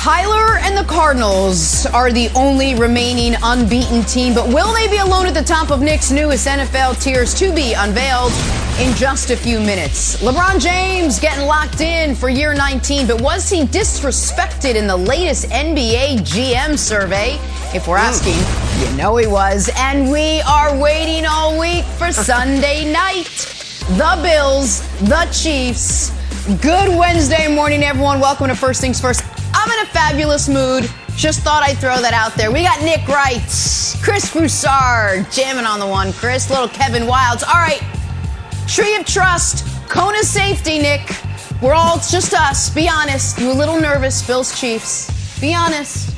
Kyler and the Cardinals are the only remaining unbeaten team, but will they be alone at the top of Nick's newest NFL tiers to be unveiled in just a few minutes? LeBron James getting locked in for year 19, but was he disrespected in the latest NBA GM survey? If we're asking, you know he was. And we are waiting all week for Sunday night. The Bills, the Chiefs. Good Wednesday morning, everyone. Welcome to First Things First. I'm in a fabulous mood. Just thought I'd throw that out there. We got Nick Wright, Chris Broussard, jamming on the one, Chris. Little Kevin Wilds. All right. Tree of trust. Cone of safety, Nick. We're all, it's just us. Be honest. You a little nervous, Bills Chiefs. Be honest.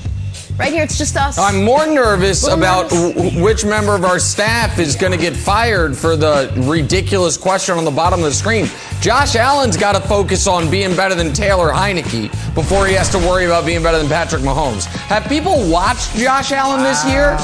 Right here, it's just us. I'm more nervous about which member of our staff is going to get fired for the ridiculous question on the bottom of the screen. Josh Allen's got to focus on being better than Taylor Heineke before he has to worry about being better than Patrick Mahomes. Have people watched Josh Allen this year?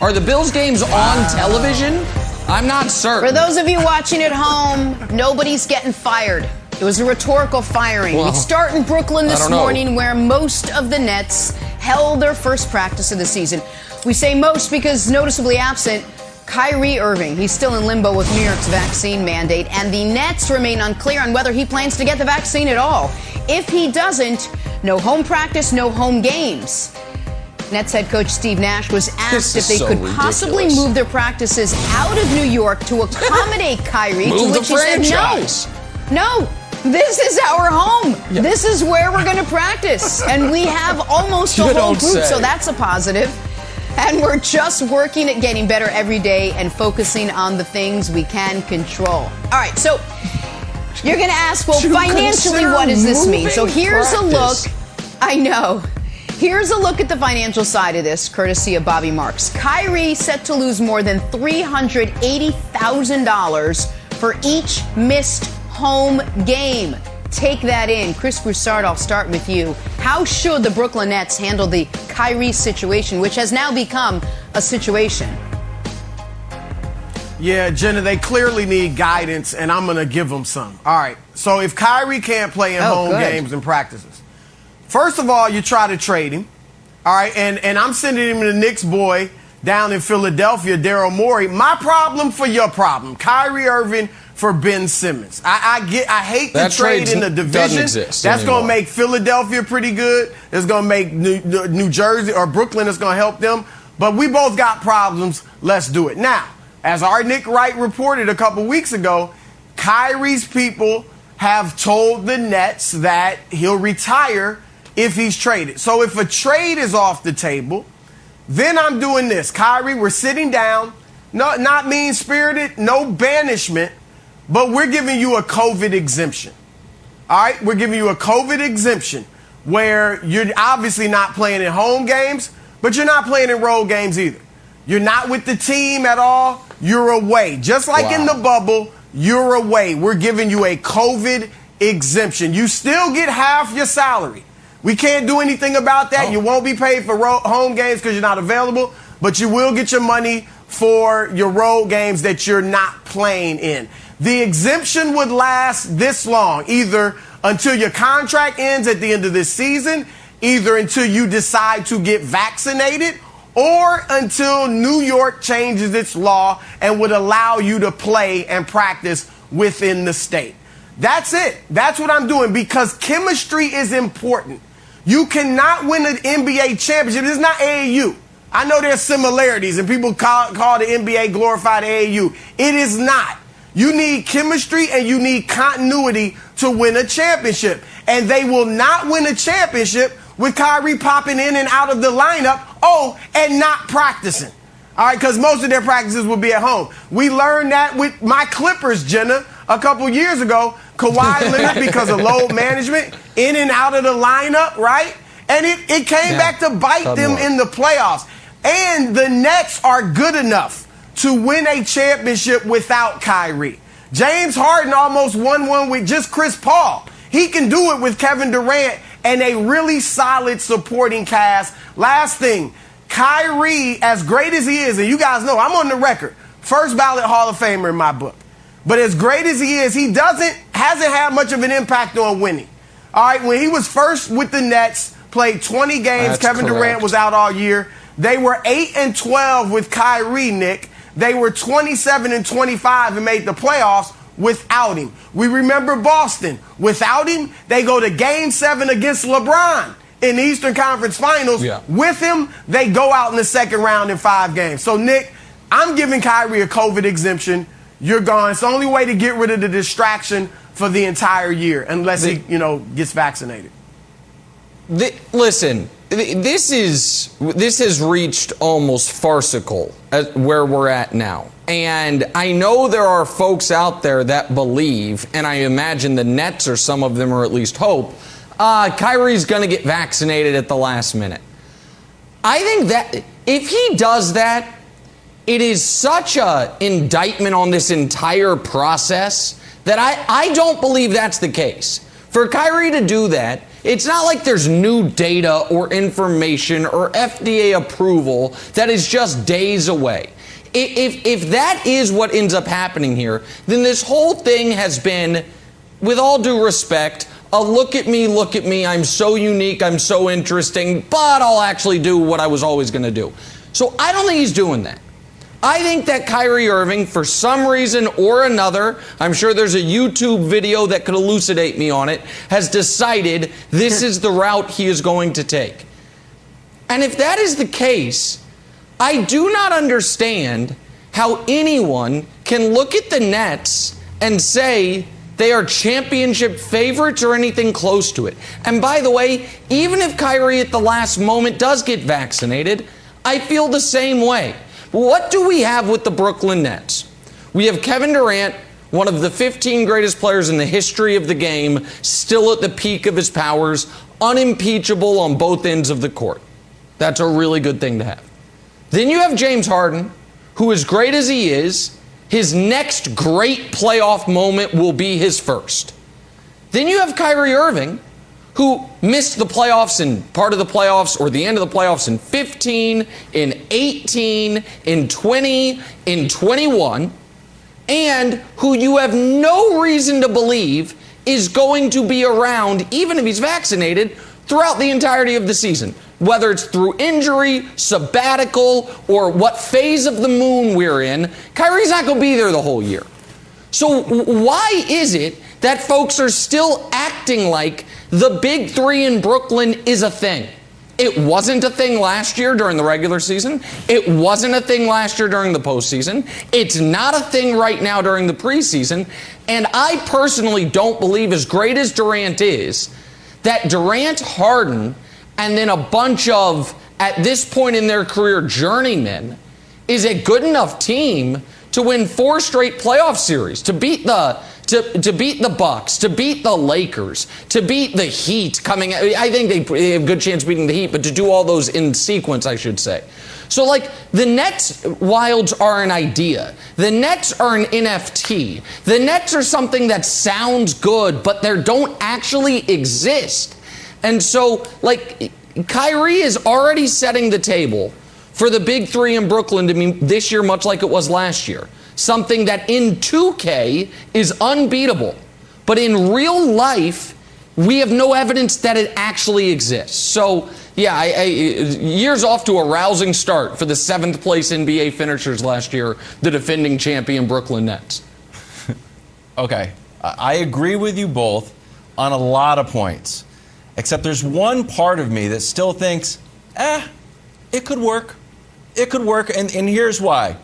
Are the Bills games on television? I'm not certain. For those of you watching at home, nobody's getting fired. It was a rhetorical firing. Well, we start in Brooklyn this morning, where most of the Nets held their first practice of the season. We say most because noticeably absent Kyrie Irving. He's still in limbo with New York's vaccine mandate, and the Nets remain unclear on whether he plans to get the vaccine at all. If he doesn't, no home practice, no home games. Nets head coach Steve Nash was asked if they could possibly move their practices out of New York to accommodate Kyrie, to which he said no. This is our home. Yeah. This is where we're going to practice. And we have almost a whole group, so that's a positive. And we're just working at getting better every day and focusing on the things we can control. All right, so you're going to ask, well, financially, what does this mean? So here's a look. I know. Here's a look at the financial side of this, courtesy of Bobby Marks. Kyrie set to lose more than $380,000 for each missed home game. Take that in. Chris Broussard, I'll start with you. How should the Brooklyn Nets handle the Kyrie situation, which has now become a situation? Yeah, Jenna, they clearly need guidance, and I'm going to give them some. All right, so if Kyrie can't play in home games and practices, first of all, you try to trade him. All right, and I'm sending him to the Knicks boy down in Philadelphia, Daryl Morey. My problem for your problem, Kyrie Irving for Ben Simmons. I hate the trade in the division. That's going to make Philadelphia pretty good. It's going to make New Jersey or Brooklyn is going to help them. But we both got problems. Let's do it. Now, as our Nick Wright reported a couple weeks ago, Kyrie's people have told the Nets that he'll retire if he's traded. So if a trade is off the table, then I'm doing this. Kyrie, we're sitting down, not mean-spirited, no banishment, but we're giving you a COVID exemption. All right? We're giving you a COVID exemption where you're obviously not playing in home games, but you're not playing in road games either. You're not with the team at all. You're away. Just like in the bubble, you're away. We're giving you a COVID exemption. You still get half your salary. We can't do anything about that. You won't be paid for home games because you're not available, but you will get your money for your road games that you're not playing in. The exemption would last this long, either until your contract ends at the end of this season, either until you decide to get vaccinated, or until New York changes its law and would allow you to play and practice within the state. That's it. That's what I'm doing, because chemistry is important. You cannot win an NBA championship. This is not AAU. I know there's similarities, and people call the NBA glorified AAU. It is not. You need chemistry and you need continuity to win a championship. And they will not win a championship with Kyrie popping in and out of the lineup, and not practicing. All right, because most of their practices will be at home. We learned that with my Clippers, Jenna, a couple years ago. Kawhi Leonard, because of load management, in and out of the lineup, right? And it came back to bite them in the playoffs. And the Nets are good enough to win a championship without Kyrie. James Harden almost won one with just Chris Paul. He can do it with Kevin Durant and a really solid supporting cast. Last thing, Kyrie, as great as he is, and you guys know I'm on the record, first ballot Hall of Famer in my book. But as great as he is, he hasn't had much of an impact on winning. All right, when he was first with the Nets, played 20 games. That's Kevin correct. Durant was out all year. They were 8-12 with Kyrie, Nick. They were 27-25 and made the playoffs without him. We remember Boston. Without him, they go to Game 7 against LeBron in the Eastern Conference Finals. Yeah. With him, they go out in the second round in 5 games. So, Nick, I'm giving Kyrie a COVID exemption. You're gone. It's the only way to get rid of the distraction for the entire year, unless he, gets vaccinated. Listen, this has reached almost farcical where we're at now. And I know there are folks out there that believe, and I imagine the Nets or some of them, or at least hope, Kyrie's going to get vaccinated at the last minute. I think that if he does that, it is such an indictment on this entire process that I don't believe that's the case. For Kyrie to do that, it's not like there's new data or information or FDA approval that is just days away. If that is what ends up happening here, then this whole thing has been, with all due respect, a look at me, I'm so unique, I'm so interesting, but I'll actually do what I was always going to do. So I don't think he's doing that. I think that Kyrie Irving, for some reason or another, I'm sure there's a YouTube video that could elucidate me on it, has decided this is the route he is going to take. And if that is the case, I do not understand how anyone can look at the Nets and say they are championship favorites or anything close to it. And by the way, even if Kyrie at the last moment does get vaccinated, I feel the same way. What do we have with the Brooklyn Nets? We have Kevin Durant, one of the 15 greatest players in the history of the game, still at the peak of his powers, unimpeachable on both ends of the court. That's a really good thing to have. Then you have James Harden, who, as great as he is, his next great playoff moment will be his first. Then you have Kyrie Irving, who missed the playoffs and part of the playoffs or the end of the playoffs in 15, in 18, in 20, in 21, and who you have no reason to believe is going to be around, even if he's vaccinated, throughout the entirety of the season. Whether it's through injury, sabbatical, or what phase of the moon we're in, Kyrie's not going to be there the whole year. So why is it that folks are still acting like the big three in Brooklyn is a thing? It wasn't a thing last year during the regular season. It wasn't a thing last year during the postseason. It's not a thing right now during the preseason. And I personally don't believe, as great as Durant is, that Durant, Harden, and then a bunch of, at this point in their career, journeymen, is a good enough team to win 4 straight playoff series, to beat the Bucks, to beat the Lakers, to beat the Heat coming. I think they have a good chance beating the Heat, but to do all those in sequence, I should say. So, the Nets Wilds are an idea. The Nets are an NFT. The Nets are something that sounds good, but they don't actually exist. And so, Kyrie is already setting the table for the big three in Brooklyn to be this year much like it was last year. Something that in 2K is unbeatable. But in real life, we have no evidence that it actually exists. So, yeah, years off to a rousing start for the 7th place NBA finishers last year, the defending champion Brooklyn Nets. Okay, I agree with you both on a lot of points. Except there's one part of me that still thinks, it could work. It could work, and here's why.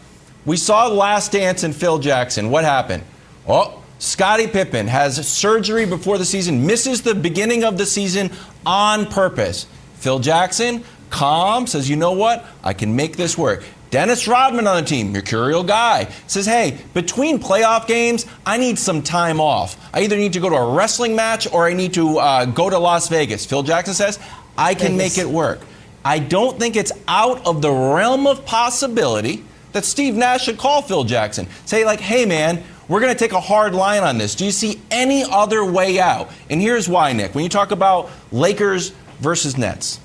We saw Last Dance and Phil Jackson. What happened? Oh, Scottie Pippen has surgery before the season, misses the beginning of the season on purpose. Phil Jackson, calm, says, you know what? I can make this work. Dennis Rodman on the team, mercurial guy, says, hey, between playoff games, I need some time off. I either need to go to a wrestling match or I need to go to Las Vegas. Phil Jackson says, I can make it work. I don't think it's out of the realm of possibility that Steve Nash should call Phil Jackson. Say, hey, man, we're going to take a hard line on this. Do you see any other way out? And here's why, Nick. When you talk about Lakers versus Nets,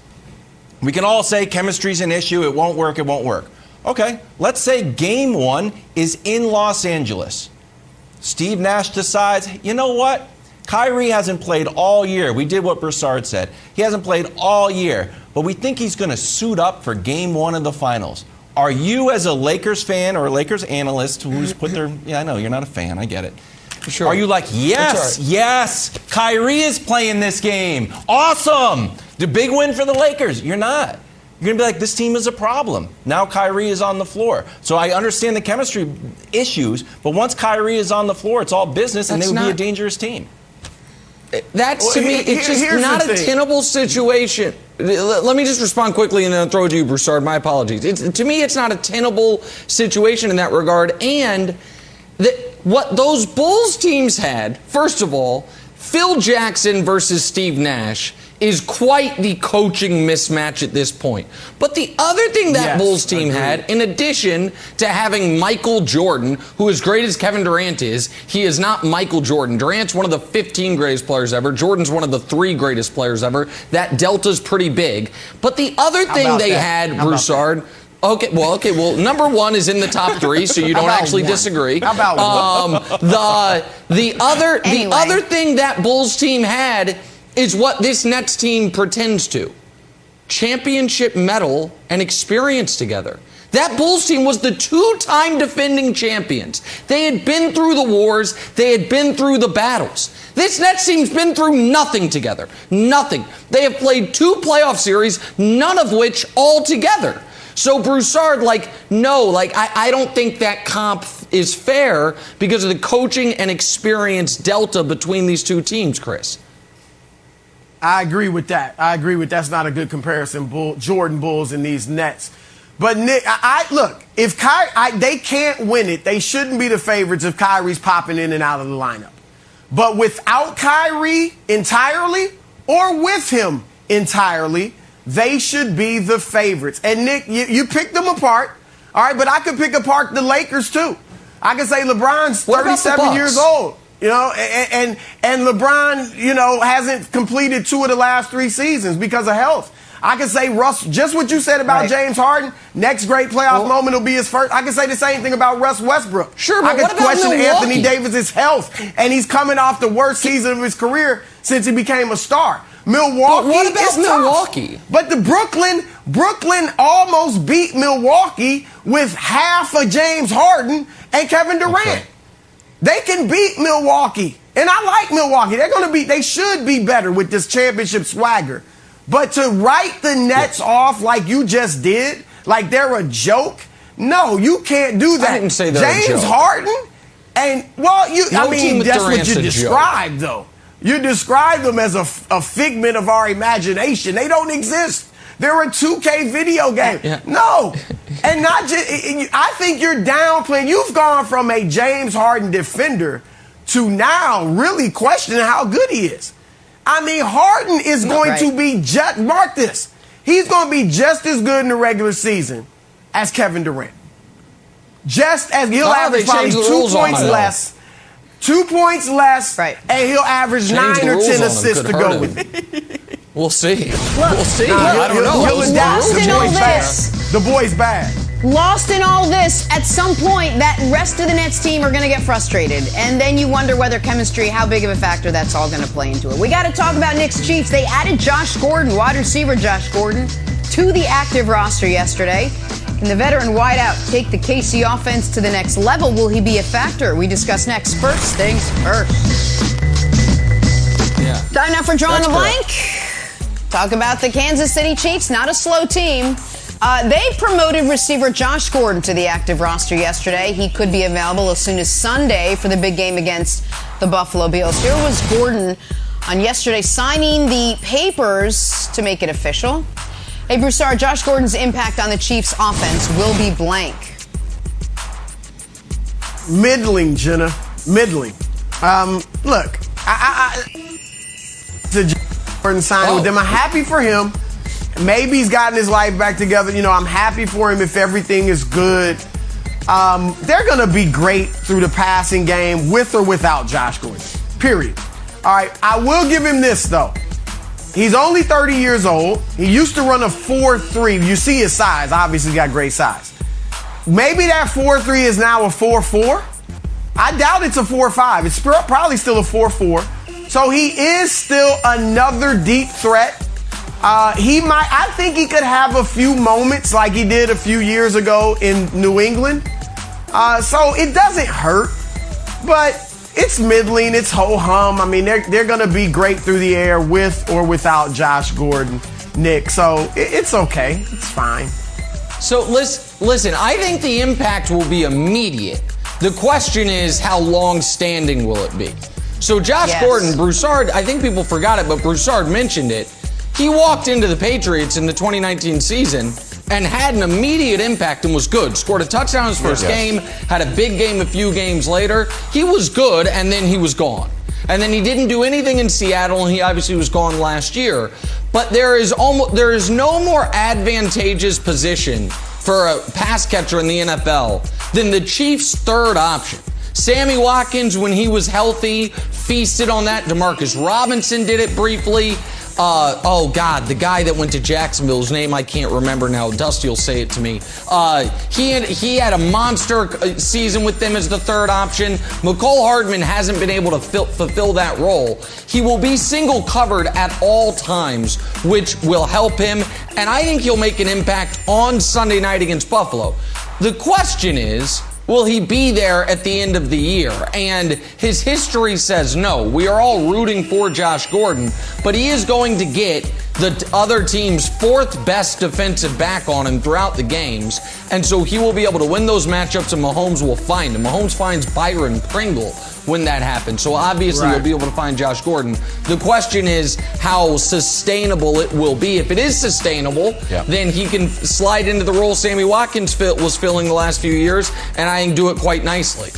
we can all say chemistry's an issue. It won't work. It won't work. Okay, let's say game 1 is in Los Angeles. Steve Nash decides, you know what? Kyrie hasn't played all year. We did what Broussard said. He hasn't played all year, but we think he's going to suit up for game 1 of the finals. Are you, as a Lakers fan or a Lakers analyst who's put their, I know, you're not a fan, I get it. Sure. Are you like, yes, right. Yes, Kyrie is playing this game. Awesome. The big win for the Lakers. You're not. You're going to be like, this team is a problem. Now Kyrie is on the floor. So I understand the chemistry issues, but once Kyrie is on the floor, it's all business, and they would be a dangerous team. That's, to me, it's just not a tenable situation. Let me just respond quickly and then throw it to you, Broussard. My apologies. To me, it's not a tenable situation in that regard. And what those Bulls teams had, first of all, Phil Jackson versus Steve Nash is quite the coaching mismatch at this point. But the other thing that Bulls team had, in addition to having Michael Jordan, who as great as Kevin Durant is, he is not Michael Jordan. Durant's one of the 15 greatest players ever. Jordan's one of the 3 greatest players ever. That delta's pretty big. But the other thing they had, Broussard, Okay, well, number 1 is in the top 3, so you don't actually disagree. How about the other thing that Bulls team had is what this Nets team pretends to. Championship medal and experience together. That Bulls team was the 2-time defending champions. They had been through the wars. They had been through the battles. This Nets team's been through nothing together. Nothing. They have played 2 playoff series, none of which all together. So Broussard, I don't think that comp is fair because of the coaching and experience delta between these 2 teams, Chris. I agree with that. That's not a good comparison, Jordan Bulls and these Nets. But Nick, look, if they can't win it, they shouldn't be the favorites if Kyrie's popping in and out of the lineup. But without Kyrie entirely or with him entirely, they should be the favorites. And Nick, you picked them apart, all right, but I could pick apart the Lakers too. I could say LeBron's 37 years old. And LeBron, hasn't completed 2 of the last 3 seasons because of health. I can say Russ, just what you said about James Harden, next great playoff moment will be his first. I can say the same thing about Russ Westbrook. Sure, but I can question Anthony Davis' health, and he's coming off the worst season of his career since he became a star. Milwaukee. But what about Milwaukee? Tough. But the Brooklyn almost beat Milwaukee with half of James Harden and Kevin Durant. Okay. They can beat Milwaukee. And I like Milwaukee. They should be better with this championship swagger. But to write the Nets off like you just did, like they're a joke, no, you can't do that. I didn't say they're a joke. James Harden, and that's what you described, though. You describe them as a figment of our imagination. They don't exist. They're a 2K video game. Yeah. No. And not just, I think you're downplaying. You've gone from a James Harden defender to now really questioning how good he is. I mean, Harden is going to be mark this. He's going to be just as good in the regular season as Kevin Durant. Just as he'll average probably 2 points less. 2 points less, and he'll average 9 or 10 assists to go with it. We'll see. Look, we'll see. I don't know. He'll adapt. The boy's bad. Lost in all this, at some point, that rest of the Nets team are going to get frustrated. And then you wonder whether chemistry, how big of a factor that's all going to play into it. We got to talk about Knicks Chiefs. They added Josh Gordon, wide receiver Josh Gordon, to the active roster yesterday. Can the veteran wideout take the KC offense to the next level? Will he be a factor? We discuss next. First things first. Yeah. Time now for Drawing a Blank. Talk about the Kansas City Chiefs, not a slow team. They promoted receiver Josh Gordon to the active roster yesterday. He could be available as soon as Sunday for the big game against the Buffalo Bills. Here was Gordon on yesterday signing the papers to make it official. Hey, Broussard, Josh Gordon's impact on the Chiefs' offense will be blank. Middling, Jenna. Middling. Look, Gordon signed with them. I'm happy for him. Maybe he's gotten his life back together. I'm happy for him if everything is good. They're going to be great through the passing game with or without Josh Gordon. Period. All right, I will give him this, though. He's only 30 years old. He used to run a 4.3. You see his size. Obviously, he's got great size. Maybe that 4.3 is now a 4.4. I doubt it's a 4.5. It's probably still a 4.4. So he is still another deep threat. I think he could have a few moments like he did a few years ago in New England. So it doesn't hurt, but it's middling, it's ho-hum. I mean, they're going to be great through the air with or without Josh Gordon, Nick. So it's okay. It's fine. So listen, I think the impact will be immediate. The question is, how long-standing will it be? So Josh Gordon, Broussard, I think people forgot it, but Broussard mentioned it. He walked into the Patriots in the 2019 season and had an immediate impact and was good. Scored a touchdown in his first game, had a big game a few games later. He was good, and then he was gone. And then he didn't do anything in Seattle, and he obviously was gone last year. But there is no more advantageous position for a pass catcher in the NFL than the Chiefs' third option. Sammy Watkins, when he was healthy, feasted on that. Demarcus Robinson did it briefly. The guy that went to Jacksonville's name I can't remember now. Dusty will say it to me. He had a monster season with them as the third option. McCole Hardman hasn't been able to fulfill that role. He will be single covered at all times, which will help him, and I think he'll make an impact on Sunday night against Buffalo. The question is, will he be there at the end of the year? And his history says no. We are all rooting for Josh Gordon, but he is going to get the other team's fourth best defensive back on him throughout the games. And so he will be able to win those matchups, and Mahomes will find him. Mahomes finds Byron Pringle when that happens. So obviously you'll be able to find Josh Gordon. The question is how sustainable it will be. If it is sustainable, then he can slide into the role Sammy Watkins was filling the last few years, and I think do it quite nicely.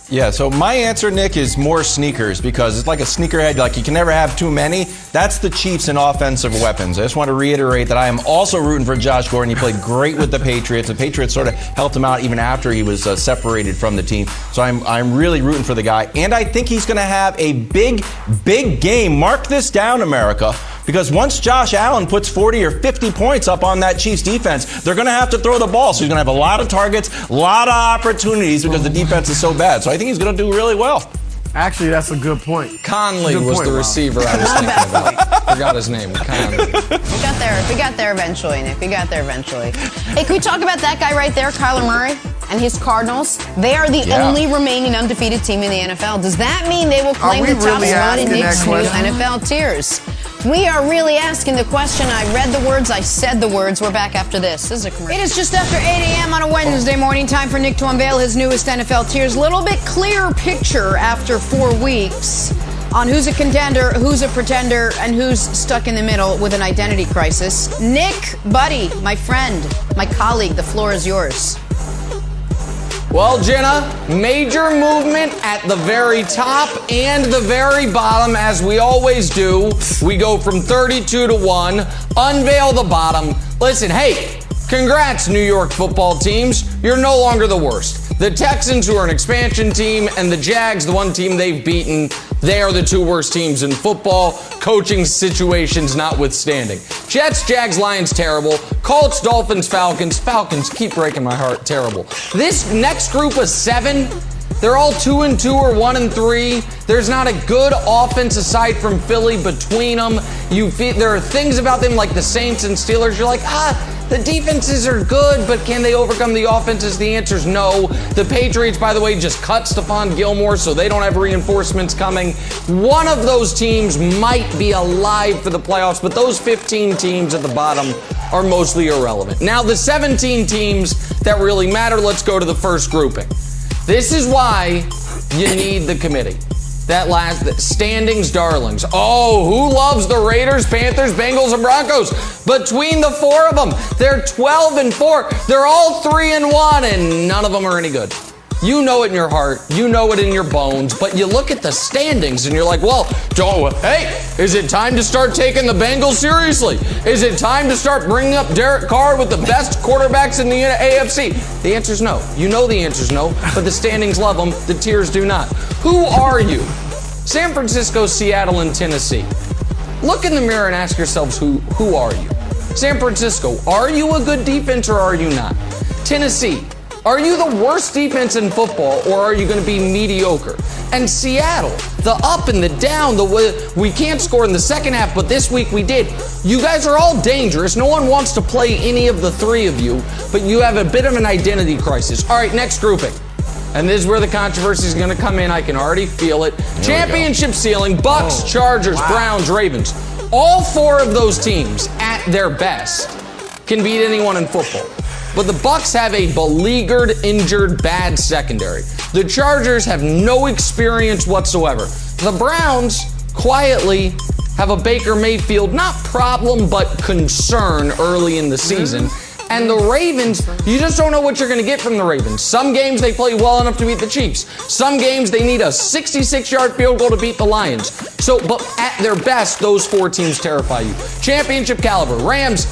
Yeah, so my answer, Nick, is more sneakers, because it's like a sneakerhead. Like, you can never have too many. That's the Chiefs in offensive weapons. I just want to reiterate that I am also rooting for Josh Gordon. He played great with the Patriots. The Patriots sort of helped him out even after he was separated from the team. So I'm really rooting for the guy. And I think he's going to have a big, big game. Mark this down, America. Because once Josh Allen puts 40 or 50 points up on that Chiefs defense, they're going to have to throw the ball. So he's going to have a lot of targets, a lot of opportunities, because the defense is so bad. So I think he's going to do really well. Actually, that's a good point. Conley was the receiver I was thinking about. Forgot his name. Conley. We got there eventually, Nick. We got there eventually. Hey, can we talk about that guy right there, Kyler Murray and his Cardinals? They are the only remaining undefeated team in the NFL. Does that mean they will claim the top spot in Nick's new NFL tiers? We are really asking the question. I read the words. I said the words. We're back after this. This is a commercial. It is just after 8 a.m. on a Wednesday morning. Time for Nick to unveil his newest NFL tiers. Little bit clearer picture after 4 weeks on who's a contender, who's a pretender, and who's stuck in the middle with an identity crisis. Nick, buddy, my friend, my colleague, the floor is yours. Well, Jenna, major movement at the very top and the very bottom, as we always do. We go from 32 to 1, unveil the bottom. Listen, hey, congrats, New York football teams. You're no longer the worst. The Texans, who are an expansion team, and the Jags, the one team they've beaten, they are the two worst teams in football, coaching situations notwithstanding. Jets, Jags, Lions, terrible. Colts, Dolphins, Falcons. Falcons keep breaking my heart, terrible. This next group of 7, they're all 2-2 or 1-3. There's not a good offense aside from Philly between them. There are things about them like the Saints and Steelers. You're like, the defenses are good, but can they overcome the offenses? The answer is no. The Patriots, by the way, just cut Stephon Gilmore, so they don't have reinforcements coming. One of those teams might be alive for the playoffs, but those 15 teams at the bottom are mostly irrelevant. Now, the 17 teams that really matter, let's go to the first grouping. This is why you need the committee. That last standings darlings. Oh, who loves the Raiders, Panthers, Bengals, and Broncos? Between the 4 of them, they're 12-4. They're all 3-1, and none of them are any good. You know it in your heart. You know it in your bones. But you look at the standings, and you're like, well, hey, is it time to start taking the Bengals seriously? Is it time to start bringing up Derek Carr with the best quarterbacks in the AFC? The answer's no. You know the answer's no, but the standings love them. The tiers do not. Who are you? San Francisco, Seattle, and Tennessee. Look in the mirror and ask yourselves, who are you? San Francisco, are you a good defense or are you not? Tennessee, are you the worst defense in football or are you going to be mediocre? And Seattle, the up and the down, we can't score in the second half, but this week we did. You guys are all dangerous. No one wants to play any of the three of you, but you have a bit of an identity crisis. All right, next grouping. And this is where the controversy is going to come in. I can already feel it. Championship ceiling, Bucks, Chargers, Browns, Ravens. All four of those teams, at their best, can beat anyone in football. But the Bucks have a beleaguered, injured, bad secondary. The Chargers have no experience whatsoever. The Browns, quietly, have a Baker Mayfield, not problem, but concern early in the season. And the Ravens, you just don't know what you're going to get from the Ravens. Some games they play well enough to beat the Chiefs. Some games they need a 66-yard field goal to beat the Lions. But at their best, those four teams terrify you. Championship caliber. Rams,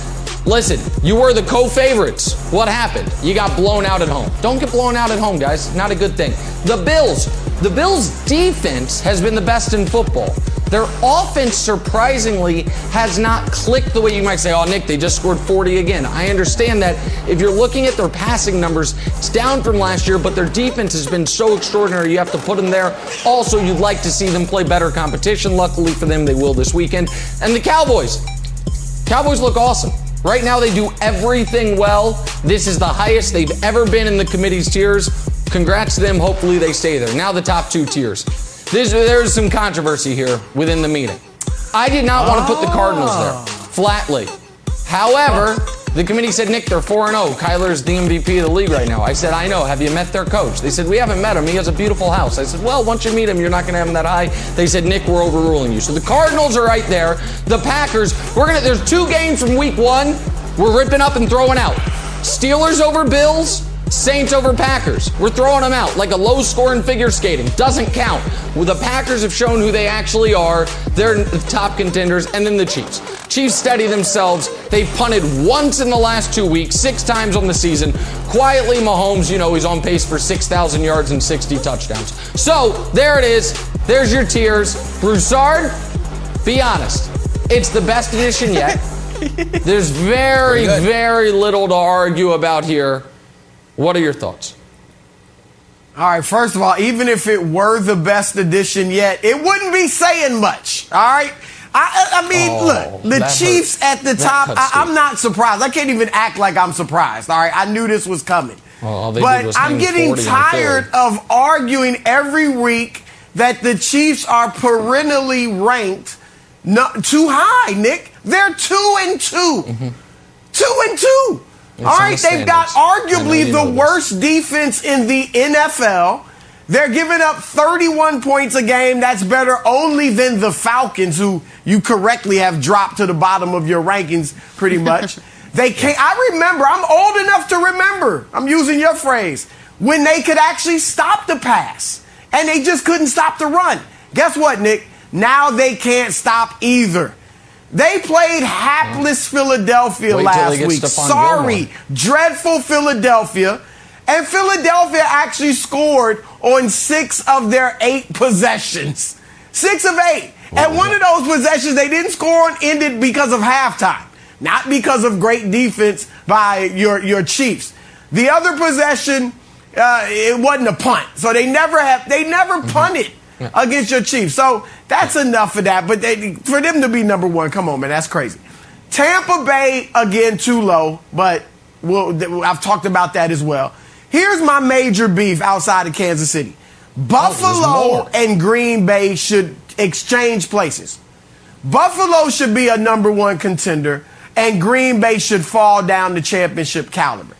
listen, you were the co-favorites. What happened? You got blown out at home. Don't get blown out at home, guys. Not a good thing. The Bills' defense has been the best in football. Their offense, surprisingly, has not clicked the way you might say, oh, Nick, they just scored 40 again. I understand that. If you're looking at their passing numbers, it's down from last year, but their defense has been so extraordinary, you have to put them there. Also, you'd like to see them play better competition. Luckily for them, they will this weekend. And the Cowboys. Cowboys look awesome. Right now, they do everything well. This is the highest they've ever been in the committee's tiers. Congrats to them. Hopefully, they stay there. Now, the top two tiers. There's some controversy here within the meeting. I did not want to put the Cardinals there, flatly. However, the committee said, Nick, they're 4-0. Kyler's the MVP of the league right now. I said, I know. Have you met their coach? They said, we haven't met him. He has a beautiful house. I said, well, once you meet him, you're not going to have him that high. They said, Nick, we're overruling you. So the Cardinals are right there. The Packers, there's 2 games from week 1 we're ripping up and throwing out. Steelers over Bills. Saints over Packers. We're throwing them out like a low score in figure skating. Doesn't count. Well, the Packers have shown who they actually are. They're the top contenders. And then the Chiefs. Chiefs steady themselves. They've punted once in the last 2 weeks, 6 times on the season. Quietly, Mahomes, he's on pace for 6,000 yards and 60 touchdowns. So, there it is. There's your tiers. Broussard, be honest. It's the best edition yet. There's very, very little to argue about here. What are your thoughts? All right, first of all, even if it were the best edition yet, it wouldn't be saying much. All right? I mean, look, the Chiefs at the top, I'm not surprised. I can't even act like I'm surprised. All right? I knew this was coming. But I'm getting tired of arguing every week that the Chiefs are perennially ranked too high, Nick. They're 2-2. 2-2. All right, they've got arguably the worst defense in the NFL. They're giving up 31 points a game. That's better only than the Falcons, who you correctly have dropped to the bottom of your rankings pretty much. They can't. I remember, I'm old enough to remember, I'm using your phrase, when they could actually stop the pass, and they just couldn't stop the run. Guess what, Nick? Now they can't stop either. They played hapless Philadelphia last week. Sorry, dreadful Philadelphia. And Philadelphia actually scored on 6 of their 8 possessions. 6 of 8. And one of those possessions they didn't score on ended because of halftime. Not because of great defense by your Chiefs. The other possession, it wasn't a punt. So they never punted against your Chiefs. So that's enough of that. But for them to be number 1, come on, man, that's crazy. Tampa Bay, again, too low, but I've talked about that as well. Here's my major beef outside of Kansas City. Buffalo and Green Bay should exchange places. Buffalo should be a number 1 contender, and Green Bay should fall down to championship caliber.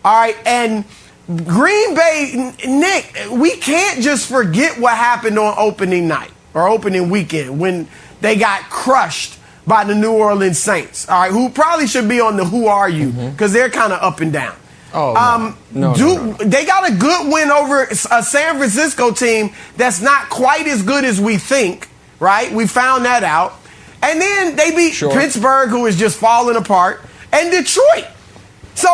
All right, and Green Bay, Nick, we can't just forget what happened on opening night or opening weekend when they got crushed by the New Orleans Saints, all right, who probably should be on the Who Are You, because they're kind of up and down. They got a good win over a San Francisco team that's not quite as good as we think, right? We found that out. And then they beat Pittsburgh, who is just falling apart, and Detroit. So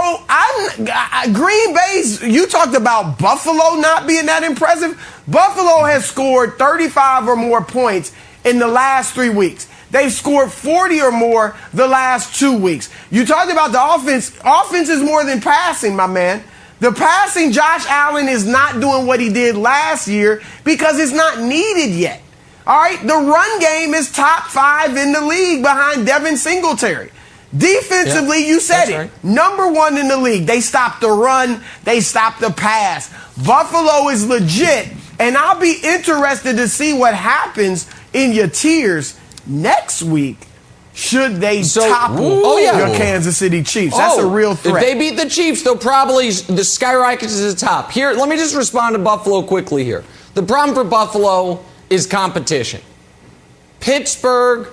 Green Bay's, you talked about Buffalo not being that impressive. Buffalo has scored 35 or more points in the last 3 weeks. They've scored 40 or more the last 2 weeks. You talked about the offense. Offense is more than passing, my man. The passing, Josh Allen is not doing what he did last year because it's not needed yet. All right, the run game is top 5 in the league behind Devin Singletary. Defensively, you said it. Right. Number 1 in the league. They stop the run. They stop the pass. Buffalo is legit. And I'll be interested to see what happens in your tiers next week should they topple your Kansas City Chiefs. That's a real threat. If they beat the Chiefs, they'll probably skyrocket to the top. Here, let me just respond to Buffalo quickly here. The problem for Buffalo is competition. Pittsburgh,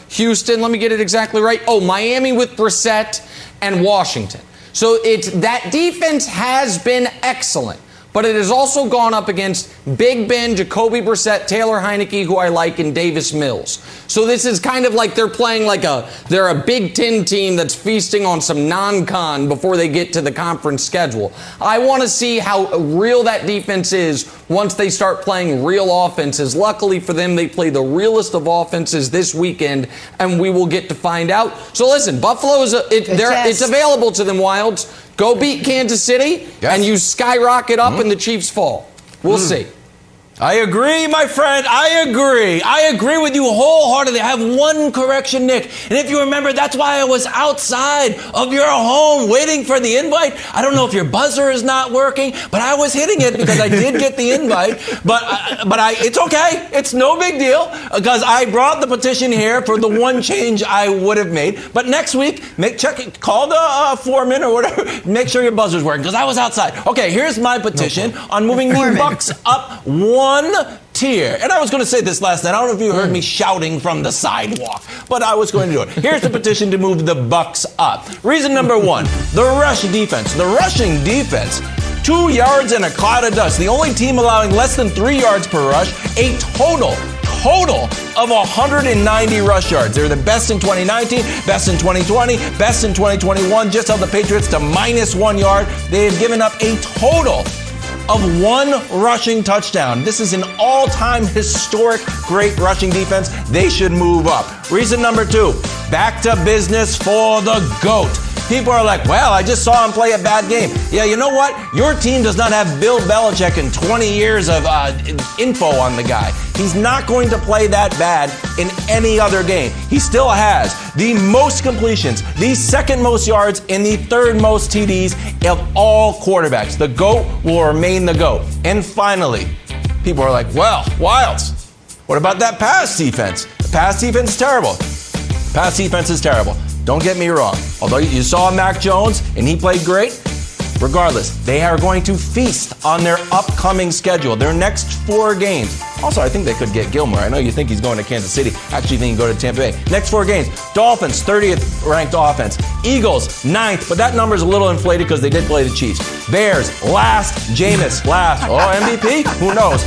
Houston, let me get it exactly right. Miami with Brissett and Washington. So that defense has been excellent, but it has also gone up against Big Ben, Jacoby Brissett, Taylor Heineke, who I like, and Davis Mills. So this is kind of like they're playing they're a Big Ten team that's feasting on some non-con before they get to the conference schedule. I want to see how real that defense is once they start playing real offenses. Luckily for them, they play the realest of offenses this weekend, and we will get to find out. So listen, Buffalo it's available to them, Wilds. Go beat Kansas City, and you skyrocket up and the Chiefs fall. We'll see. I agree, my friend. I agree with you wholeheartedly. I have one correction, Nick. And if you remember, that's why I was outside of your home waiting for the invite. I don't know if your buzzer is not working, but I was hitting it because I did get the invite. But it's okay. It's no big deal because I brought the petition here for the one change I would have made. But next week, call the foreman or whatever. Make sure your buzzer's working because I was outside. Okay, here's my petition on moving the Bucks up one tier. And I was going to say this last night. I don't know if you heard me shouting from the sidewalk, but I was going to do it. Here's the petition to move the Bucks up. Reason number 1, the rush defense. The rushing defense, 2 yards and a cloud of dust. The only team allowing less than 3 yards per rush, a total of 190 rush yards. They're the best in 2019, best in 2020, best in 2021. Just held the Patriots to -1 yard. They have given up a total of 1 rushing touchdown. This is an all-time historic great rushing defense. They should move up. Reason number 2, back to business for the GOAT. People are like, well, I just saw him play a bad game. Yeah, you know what? Your team does not have Bill Belichick and 20 years of info on the guy. He's not going to play that bad in any other game. He still has the most completions, the second most yards, and the third most TDs of all quarterbacks. The GOAT will remain the GOAT. And finally, people are like, well, Wilds, what about that pass defense? The pass defense is terrible. Pass defense is terrible. Don't get me wrong. Although you saw Mac Jones and he played great, regardless, they are going to feast on their upcoming schedule, their next 4 games. Also, I think they could get Gilmore. I know you think he's going to Kansas City. Actually, think he can go to Tampa Bay. Next 4 games, Dolphins, 30th ranked offense. Eagles, 9th, but that number is a little inflated because they did play the Chiefs. Bears, last. Jameis, last. MVP? Who knows?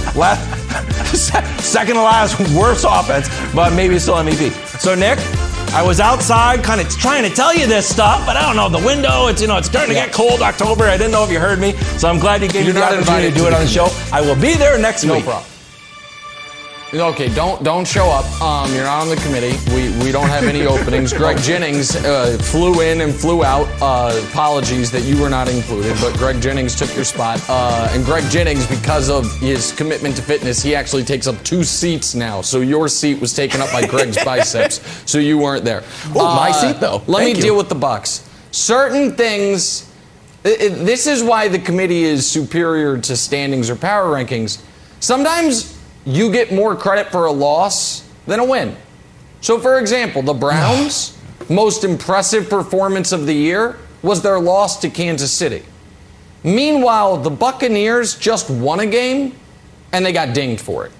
Second to last, worst offense, but maybe still MVP. So, Nick, I was outside kind of trying to tell you this stuff, but I don't know, the window, it's starting to get cold October. I didn't know if you heard me, so I'm glad you gave me the opportunity to do it on the show. I will be there next week. No problem. Okay, don't show up. You're not on the committee. We don't have any openings. Greg Jennings flew in and flew out. Apologies that you were not included, but Greg Jennings took your spot. And Greg Jennings, because of his commitment to fitness, he actually takes up 2 seats now. So your seat was taken up by Greg's biceps, so you weren't there. My seat, though. Let me deal with the Bucks. Certain things. This is why the committee is superior to standings or power rankings. Sometimes you get more credit for a loss than a win. So, for example, the Browns' most impressive performance of the year was their loss to Kansas City. Meanwhile, the Buccaneers just won a game, and they got dinged for it.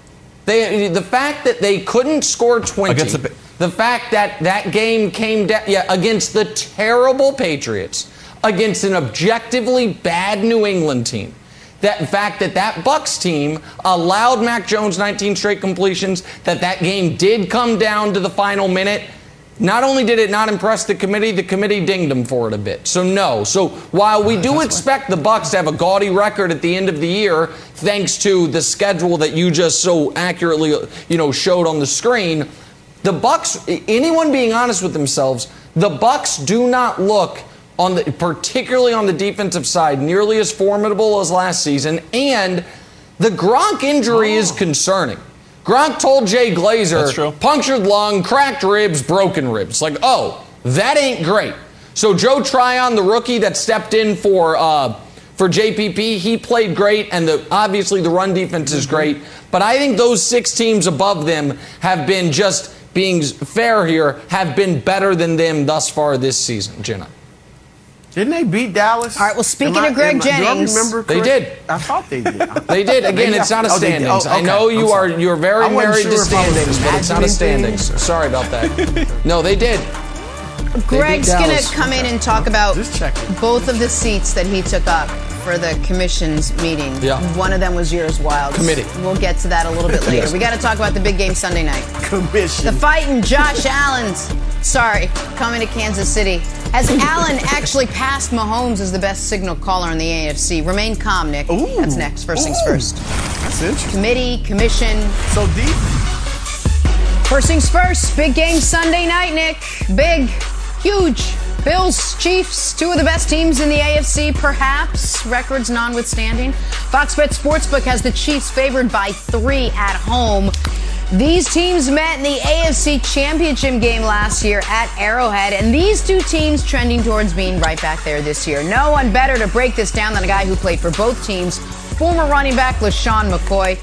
The fact that they couldn't score 20, the fact that that game came down against the terrible Patriots, against an objectively bad New England team, that fact that Bucks team allowed Mac Jones 19 straight completions, that game did come down to the final minute. Not only did it not impress the committee dinged them for it a bit. So no. So while we do expect the Bucks to have a gaudy record at the end of the year, thanks to the schedule that you just so accurately showed on the screen, the Bucks, anyone being honest with themselves, the Bucks do not look particularly on the defensive side, nearly as formidable as last season, and The Gronk injury is concerning. Gronk told Jay Glazer, punctured lung, cracked ribs, broken ribs. Like, oh, that ain't great. So Joe Tryon, the rookie that stepped in for JPP, he played great, and obviously the run defense is great. But I think those 6 teams above them have been, just being fair here, have been better than them thus far this season, Jenna. Didn't they beat Dallas? All right, well, speaking of Greg Jennings. They did. I thought they did. They did. Again, it's not a standings. I know you're very married to standings, but it's not a standings. Sorry about that. No, they did. Greg's going to come in and talk about both of the seats that he took up for the commission's meeting. Yeah. One of them was yours, Wilds. Committee. We'll get to that a little bit later. Yes. We got to talk about the big game Sunday night. Commission. The fighting Josh Allen's, coming to Kansas City. Has Allen actually passed Mahomes as the best signal caller in the AFC? Remain calm, Nick. Ooh. That's next. First things first. That's interesting. Committee, commission. So deep. First things first. Big game Sunday night, Nick. Big. Huge. Bills, Chiefs, 2 of the best teams in the AFC, perhaps, records notwithstanding. Fox Bet Sportsbook has the Chiefs favored by 3 at home. These teams met in the AFC Championship game last year at Arrowhead, and these 2 teams trending towards being right back there this year. No one better to break this down than a guy who played for both teams, former running back LaShawn McCoy.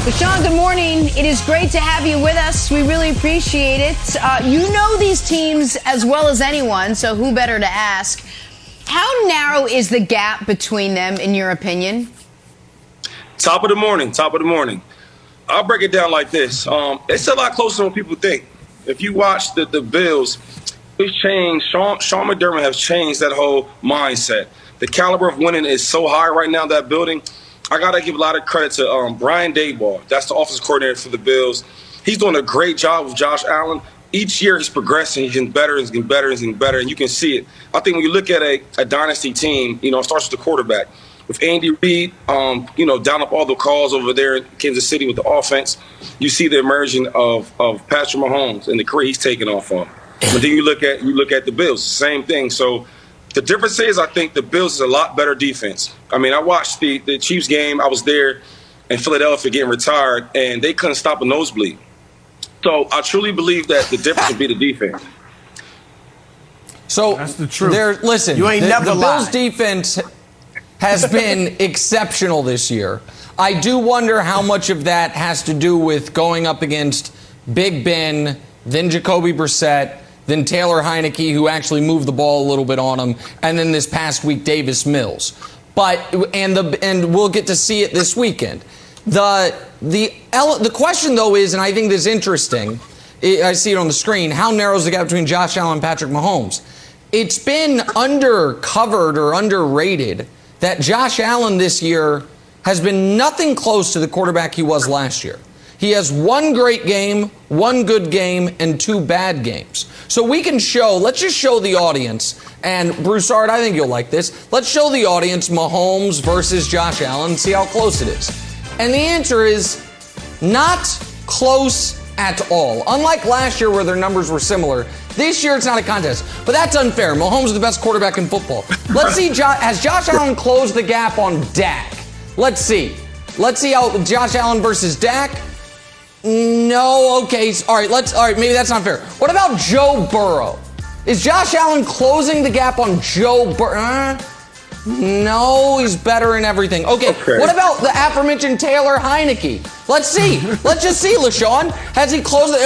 LaShawn, good morning. It is great to have you with us. We really appreciate it. You know these teams as well as anyone, so who better to ask? How narrow is the gap between them, in your opinion? Top of the morning. I'll break it down like this. It's a lot closer than what people think. If you watch the Bills, it's changed. Sean McDermott has changed that whole mindset. The caliber of winning is so high right now in that building. I got to give a lot of credit to Brian Daboll. That's the offensive coordinator for the Bills. He's doing a great job with Josh Allen. Each year he's progressing. He's getting better, he's getting better, he's getting better, and you can see it. I think when you look at a dynasty team, it starts with the quarterback. With Andy Reid, down up all the calls over there in Kansas City with the offense, you see the emerging of Patrick Mahomes and the career he's taken off on. But then you look at the Bills, same thing. So the difference is, I think the Bills is a lot better defense. I mean, I watched the Chiefs game. I was there in Philadelphia getting retired, and they couldn't stop a nosebleed. So I truly believe that the difference would be the defense. So that's the truth. Listen, you ain't never the lied. Bills' defense has been exceptional this year. I do wonder how much of that has to do with going up against Big Ben, then Jacoby Brissett, then Taylor Heineke, who actually moved the ball a little bit on him, and then this past week Davis Mills. And we'll get to see it this weekend. The question though is, and I think this is interesting, I see it on the screen, how narrow is the gap between Josh Allen and Patrick Mahomes? It's been undercovered or underrated that Josh Allen this year has been nothing close to the quarterback he was last year. He has 1 great game, 1 good game, and 2 bad games. So let's just show the audience, and Broussard, I think you'll like this. Let's show the audience Mahomes versus Josh Allen and see how close it is. And the answer is not close at all. Unlike last year where their numbers were similar, this year it's not a contest. But that's unfair. Mahomes is the best quarterback in football. Let's see, has Josh Allen closed the gap on Dak? Let's see. Let's see how Josh Allen versus Dak. No, okay. All right, maybe that's not fair. What about Joe Burrow? Is Josh Allen closing the gap on Joe Burrow? No, he's better in everything. Okay, what about the aforementioned Taylor Heineke? Let's see. Let's just see, LaShawn. Has he closed it?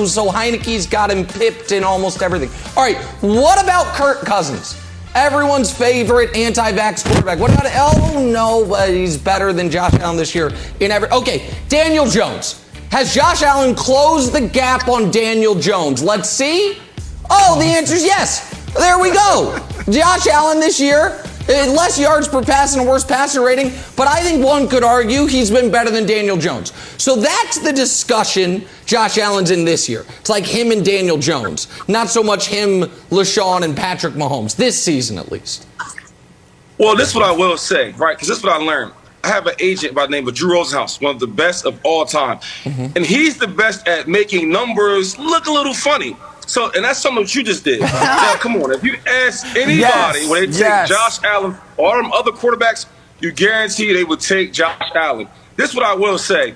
So Heineke's got him pipped in almost everything. All right, what about Kirk Cousins? Everyone's favorite anti-vax quarterback. What about but he's better than Josh Allen this year in every. Okay, Daniel Jones. Has Josh Allen closed the gap on Daniel Jones? Let's see. Oh, the answer is yes. There we go. Josh Allen this year, less yards per pass and a worse passer rating, but I think one could argue he's been better than Daniel Jones. So that's the discussion Josh Allen's in this year. It's like him and Daniel Jones, not so much him, LaShawn, and Patrick Mahomes, this season at least. Well, this is what I will say, right, because this is what I learned. I have an agent by the name of Drew Rosenhaus, one of the best of all time. And he's the best at making numbers look a little funny. So, and that's something that you just did. Now, come on. If you ask anybody when they take Josh Allen or them other quarterbacks, you guarantee they would take Josh Allen. This is what I will say.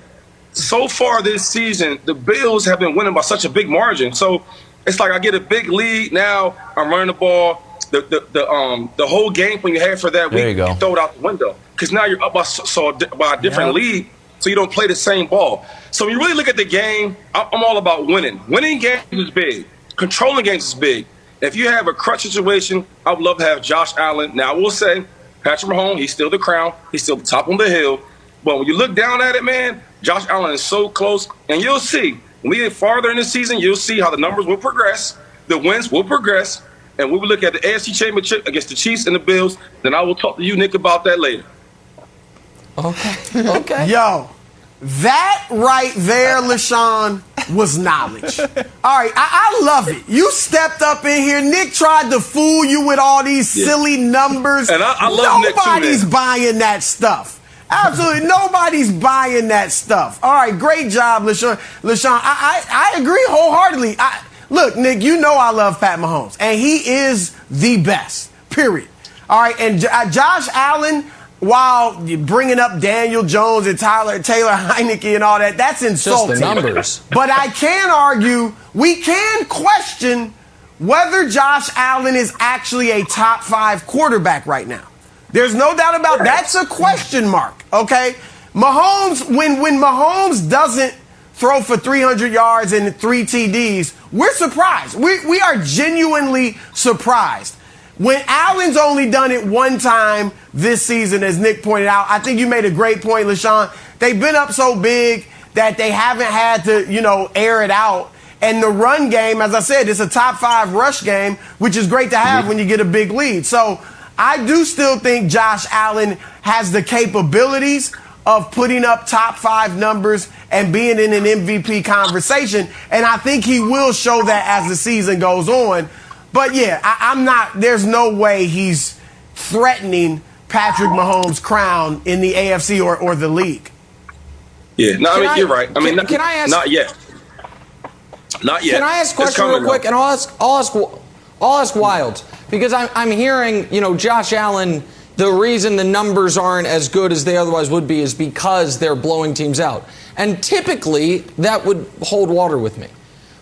So far this season, the Bills have been winning by such a big margin. So it's like I get a big lead. Now I'm running the ball. The whole game plan you had for that week, you throw it out the window. Because now you're up by a different lead, so you don't play the same ball. So when you really look at the game, I'm all about winning. Winning games is big. Controlling games is big. If you have a crutch situation, I would love to have Josh Allen. Now, I will say, Patrick Mahomes, he's still the crown. He's still the top on the hill. But when you look down at it, man, Josh Allen is so close. And you'll see, when we get farther in the season, you'll see how the numbers will progress. The wins will progress. And we will look at the AFC Championship against the Chiefs and the Bills. Then I will talk to you, Nick, about that later. Okay. Yo, that right there, LaShawn, was knowledge. All right, I love it. You stepped up in here. Nick tried to fool you with all these silly numbers. And I love Nick too, Nobody's buying that stuff. Absolutely nobody's buying that stuff. All right, great job, LaShawn. I agree wholeheartly. Look, Nick, you know I love Pat Mahomes, and he is the best, period. All right, and Josh Allen, while bringing up Daniel Jones and Taylor Heineke and all that, that's insulting. Just the numbers. But I can argue, we can question whether Josh Allen is actually a top 5 quarterback right now. There's no doubt about that. That's a question mark, okay? Mahomes, when Mahomes doesn't throw for 300 yards and 3 TDs, we're surprised. We are genuinely surprised. When Allen's only done it one time this season, as Nick pointed out, I think you made a great point, LaShawn. They've been up so big that they haven't had to, air it out. And the run game, as I said, it's a top 5 rush game, which is great to have when you get a big lead. So I do still think Josh Allen has the capabilities of putting up top 5 numbers and being in an MVP conversation. And I think he will show that as the season goes on. But yeah, I'm not, there's no way he's threatening Patrick Mahomes' crown in the AFC or the league. Yeah, no, you're right. I mean, can I ask? Not yet. Not yet. Can I ask a question real quick? And I'll ask Wild, because I'm hearing, Josh Allen, the reason the numbers aren't as good as they otherwise would be is because they're blowing teams out. And typically, that would hold water with me.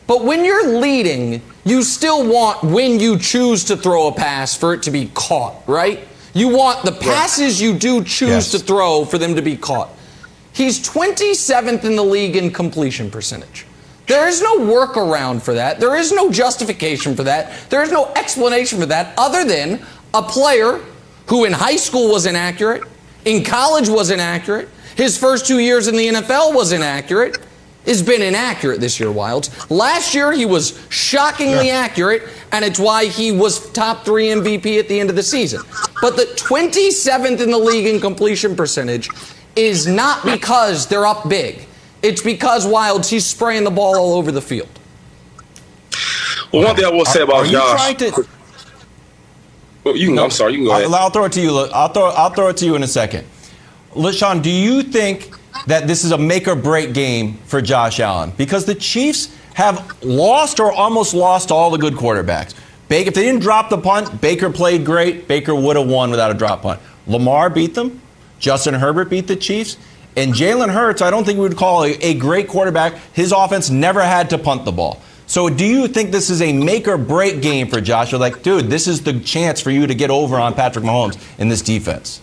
But when you're leading, you still want, when you choose to throw a pass, for it to be caught, right? You want the passes you do choose to throw for them to be caught. He's 27th in the league in completion percentage. There is no workaround for that. There is no justification for that. There is no explanation for that other than a player who in high school was inaccurate, in college was inaccurate, his first 2 years in the NFL was inaccurate, has been inaccurate this year, Wilds. Last year, he was shockingly accurate, and it's why he was top 3 MVP at the end of the season. But the 27th in the league in completion percentage is not because they're up big. It's because, Wilds, he's spraying the ball all over the field. Well, one thing I will say about Josh. I'm sorry, you can go ahead. I'll throw it to you. I'll throw it to you in a second. LaShawn, do you think that this is a make or break game for Josh Allen? Because the Chiefs have lost or almost lost all the good quarterbacks. If they didn't drop the punt, Baker played great. Baker would have won without a drop punt. Lamar beat them. Justin Herbert beat the Chiefs. And Jalen Hurts, I don't think we would call a great quarterback. His offense never had to punt the ball. So do you think this is a make or break game for Josh? You're like, dude, this is the chance for you to get over on Patrick Mahomes in this defense.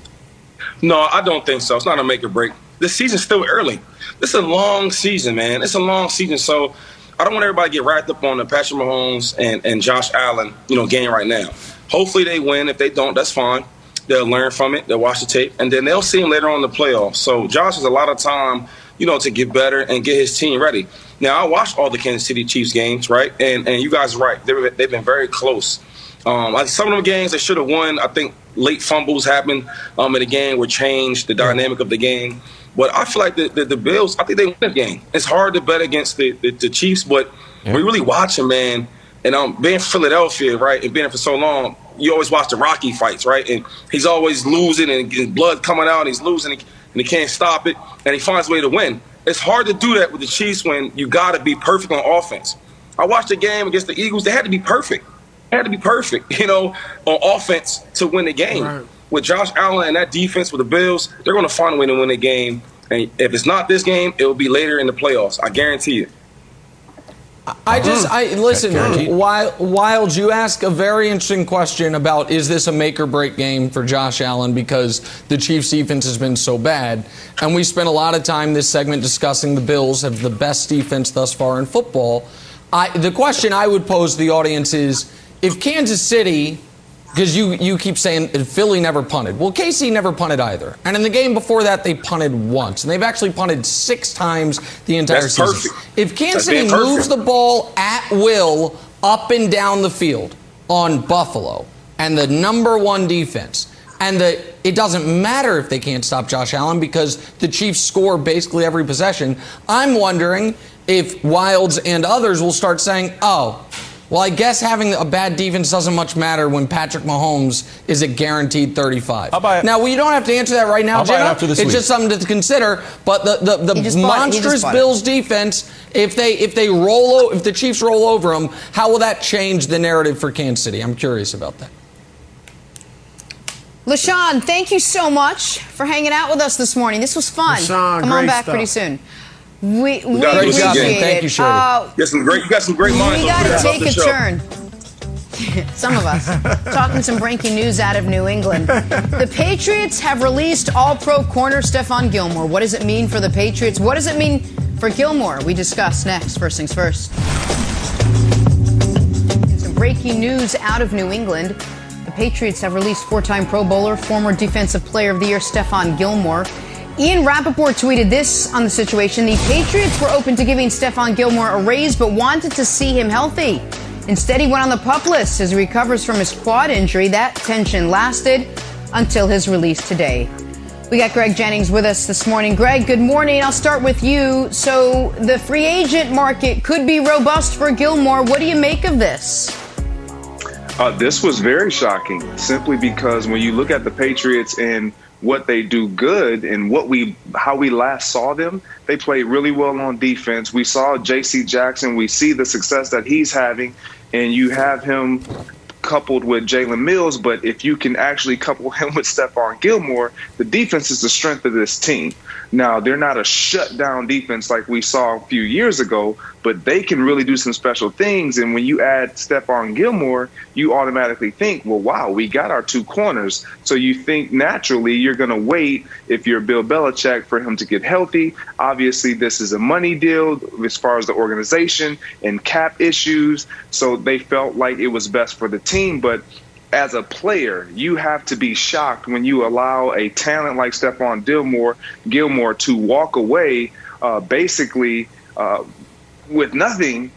No, I don't think so. It's not a make or break. The season's still early. This is a long season, man. It's a long season. So I don't want everybody to get wrapped up on the Patrick Mahomes and Josh Allen, game right now. Hopefully they win. If they don't, that's fine. They'll learn from it. They'll watch the tape. And then they'll see him later on in the playoffs. So Josh has a lot of time, to get better and get his team ready. Now, I watched all the Kansas City Chiefs games, right? And you guys are right. They've been very close. Some of them games they should have won. I think late fumbles happened in the game, which changed the dynamic of the game. But I feel like the Bills, I think they win the game. It's hard to bet against the Chiefs, but we really watch them, man. And being Philadelphia, right, and being there for so long, you always watch the Rocky fights, right? And he's always losing and his blood coming out, and he's losing and he can't stop it, and he finds a way to win. It's hard to do that with the Chiefs when you got to be perfect on offense. I watched the game against the Eagles. They had to be perfect. On offense to win the game. Right. with Josh Allen and that defense with the Bills, they're going to find a way to win a game. And if it's not this game, it will be later in the playoffs. I guarantee it. Listen, Wild, you ask a very interesting question about, is this a make or break game for Josh Allen because the Chiefs defense has been so bad? And we spent a lot of time this segment discussing the Bills have the best defense thus far in football. The question I would pose to the audience is, if Kansas City, because you keep saying Philly never punted. Well, KC never punted either. And in the game before that, they punted once. And they've actually punted 6 times the entire season. Perfect. If Kansas City moves the ball at will up and down the field on Buffalo and the number 1 defense, and it doesn't matter if they can't stop Josh Allen because the Chiefs score basically every possession, I'm wondering if Wilds and others will start saying, oh, well, I guess having a bad defense doesn't much matter when Patrick Mahomes is a guaranteed 35. Now, you don't have to answer that right now, Jenna. It's just something to consider. But the monstrous Bills defense, if the Chiefs roll over them, how will that change the narrative for Kansas City? I'm curious about that. LaShawn, thank you so much for hanging out with us this morning. This was fun. LaShawn, come on back stuff. pretty soon. We Great appreciate job, it. Thank you, Shirley. You got some great minds. We got to take a turn. Some of us. Talking some breaking news out of New England. The Patriots have released All-Pro corner Stephon Gilmore. What does it mean for the Patriots? What does it mean for Gilmore? We discuss next. First things first. Some breaking news out of New England. The Patriots have released 4-time Pro Bowler, former Defensive Player of the Year Stephon Gilmore. Ian Rappaport tweeted this on the situation. The Patriots were open to giving Stephon Gilmore a raise, but wanted to see him healthy. Instead, he went on the PUP list as he recovers from his quad injury. That tension lasted until his release today. We got Greg Jennings with us this morning. Greg, good morning. I'll start with you. So the free agent market could be robust for Gilmore. What do you make of this? This was very shocking, simply because when you look at the Patriots and what they do good and how we last saw them, they played really well on defense. We saw J.C. Jackson. We see the success that he's having, and you have him coupled with Jalen Mills. But if you can actually couple him with Stephon Gilmore, the defense is the strength of this team. Now, they're not a shutdown defense like we saw a few years ago, but they can really do some special things. And when you add Stephon Gilmore, you automatically think, well, wow, we got our 2 corners. So you think naturally you're going to wait, if you're Bill Belichick, for him to get healthy. Obviously, this is a money deal as far as the organization and cap issues. So they felt like it was best for the team. But as a player, you have to be shocked when you allow a talent like Stephon Gilmore to walk away basically with nothing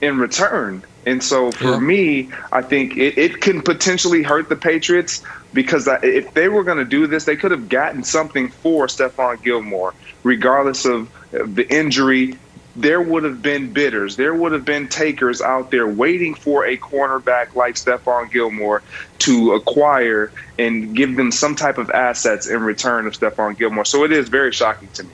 in return. And so for me, I think it can potentially hurt the Patriots, because if they were going to do this, they could have gotten something for Stephon Gilmore, regardless of the injury. There would have been bidders. There would have been takers out there waiting for a cornerback like Stephon Gilmore to acquire and give them some type of assets in return of Stephon Gilmore. So it is very shocking to me.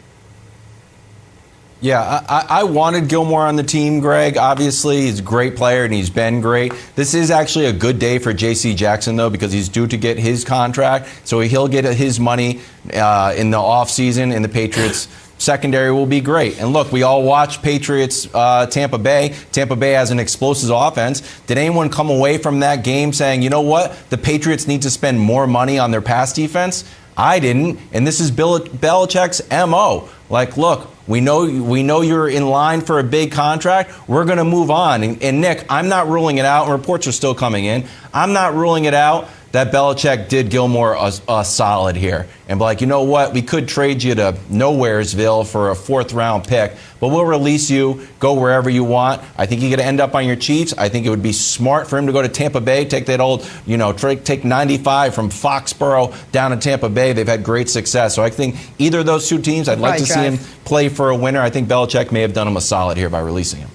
Yeah, I wanted Gilmore on the team, Greg. Obviously, he's a great player, and he's been great. This is actually a good day for J.C. Jackson, though, because he's due to get his contract. So he'll get his money in the offseason, and the Patriots secondary will be great. And look, we all watch Patriots Tampa Bay. Tampa Bay has an explosive offense. Did anyone come away from that game saying, you know what, the Patriots need to spend more money on their pass defense? I didn't. And this is Belichick's MO. Like, look, we know you're in line for a big contract. We're going to move on. And Nick, I'm not ruling it out. And reports are still coming in. I'm not ruling it out that Belichick did Gilmore a solid here. And be like, you know what? We could trade you to Nowheresville for a 4th-round pick, but we'll release you, go wherever you want. I think you're going to end up on your Chiefs. I think it would be smart for him to go to Tampa Bay, take that old, take 95 from Foxborough down to Tampa Bay. They've had great success. So I think either of those 2 teams, I'd like to see him play for a winner. I think Belichick may have done him a solid here by releasing him.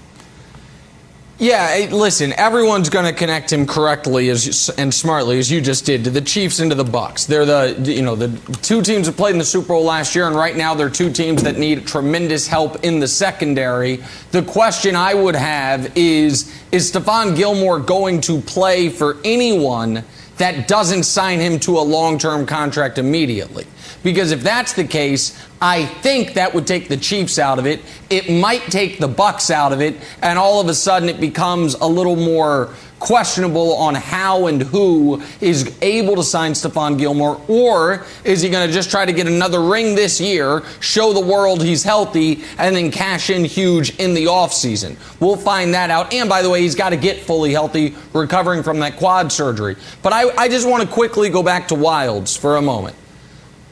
Yeah, listen, everyone's going to connect him correctly and smartly, as you just did, to the Chiefs and to the Bucs. They're the 2 teams that played in the Super Bowl last year, and right now they're 2 teams that need tremendous help in the secondary. The question I would have is Stephon Gilmore going to play for anyone that doesn't sign him to a long-term contract immediately. Because if that's the case, I think that would take the Chiefs out of it. It might take the Bucks out of it, and all of a sudden it becomes a little more questionable on how and who is able to sign Stephon Gilmore, or is he going to just try to get another ring this year, show the world he's healthy, and then cash in huge in the offseason? We'll find that out. And by the way, he's got to get fully healthy, recovering from that quad surgery. But I just want to quickly go back to Wildes for a moment,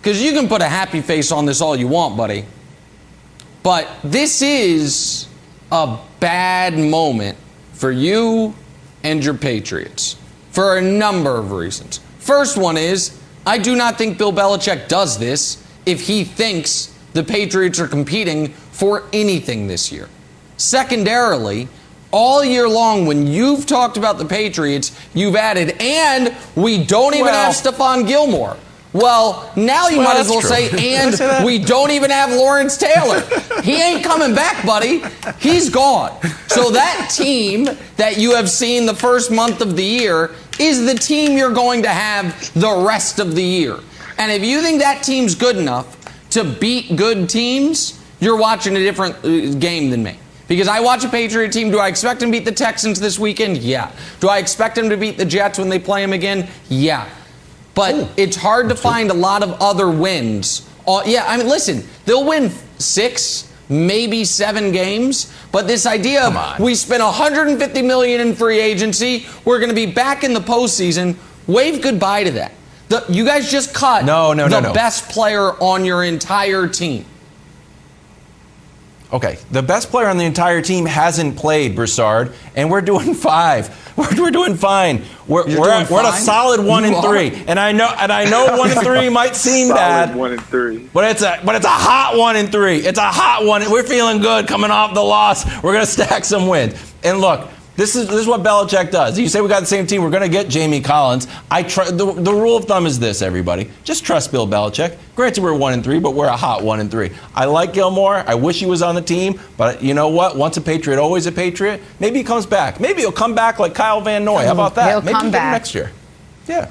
because you can put a happy face on this all you want, buddy. But this is a bad moment for you and your Patriots for a number of reasons. First one is, I do not think Bill Belichick does this if he thinks the Patriots are competing for anything this year. Secondarily, all year long when you've talked about the Patriots, you've added, and we don't even have Stephon Gilmore. Well, now you might as well say, and we don't even have Lawrence Taylor. He ain't coming back, buddy. He's gone. So that team that you have seen the first month of the year is the team you're going to have the rest of the year. And if you think that team's good enough to beat good teams, you're watching a different game than me. Because I watch a Patriot team. Do I expect them to beat the Texans this weekend? Yeah. Do I expect them to beat the Jets when they play them again? Yeah. But it's hard to find a lot of other wins. Yeah, I mean, listen, they'll win 6, maybe 7 games. But this idea of we spent $150 million in free agency, we're going to be back in the postseason, wave goodbye to that. You guys just cut the best player on your entire team. Okay, the best player on the entire team hasn't played, Broussard, and we're doing 5. We're doing fine. We're at a solid 1-3, and I know 1-3 might seem bad. 1-3, but it's a hot 1-3. It's a hot one. We're feeling good coming off the loss. We're gonna stack some wins. And look, this is what Belichick does. You say we got the same team, we're going to get Jamie Collins. The rule of thumb is this, everybody. Just trust Bill Belichick. Granted, we're 1-3, but we're a hot 1-3. I like Gilmore. I wish he was on the team. But you know what? Once a Patriot, always a Patriot. Maybe he comes back. Maybe he'll come back like Kyle Van Noy. How about that? He'll Maybe come back next year. Yeah.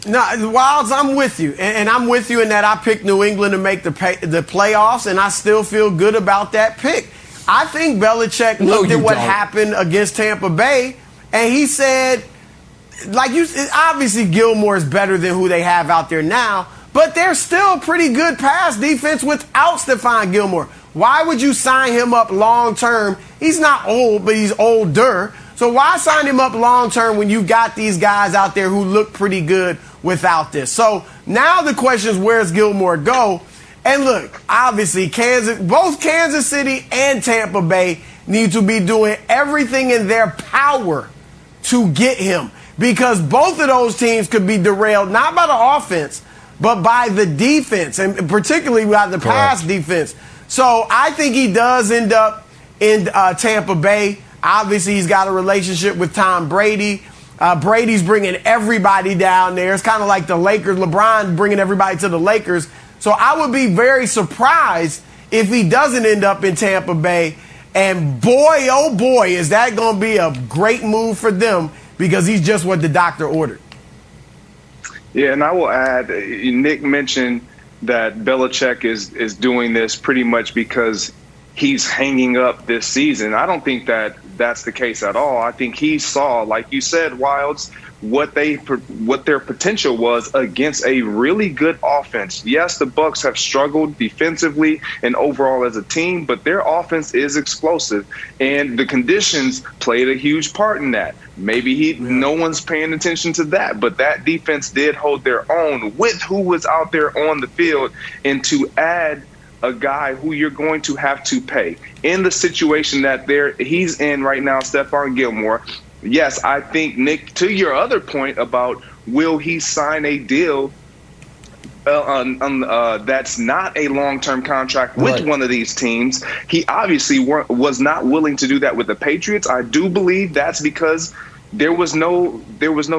No, Wildes, I'm with you. And I'm with you in that I picked New England to make the playoffs, and I still feel good about that pick. I think Belichick looked at what happened against Tampa Bay, and he said, obviously Gilmore is better than who they have out there now, but they're still pretty good pass defense without Stephon Gilmore. Why would you sign him up long term? He's not old, but he's older. So why sign him up long term when you've got these guys out there who look pretty good without this? So now the question is, where's Gilmore go? And look, obviously, both Kansas City and Tampa Bay need to be doing everything in their power to get him, because both of those teams could be derailed not by the offense, but by the defense, and particularly by the pass defense. So I think he does end up in Tampa Bay. Obviously, he's got a relationship with Tom Brady. Brady's bringing everybody down there. It's kind of like the Lakers, LeBron bringing everybody to the Lakers. So I would be very surprised if he doesn't end up in Tampa Bay. And boy, oh boy, is that going to be a great move for them, because he's just what the doctor ordered. Yeah, and I will add, Nick mentioned that Belichick is doing this pretty much because he's hanging up this season. I don't think that that's the case at all. I think he saw, like you said, Wildes, what their potential was against a really good offense. Yes, the Bucs have struggled defensively and overall as a team, but their offense is explosive, and the conditions played a huge part in that. Maybe no one's paying attention to that, but that defense did hold their own with who was out there on the field, and to add a guy who you're going to have to pay in the situation that he's in right now, Stephon Gilmore. Yes, I think, Nick, to your other point about will he sign a deal that's not a long-term contract with one of these teams, he obviously was not willing to do that with the Patriots. I do believe that's because there was no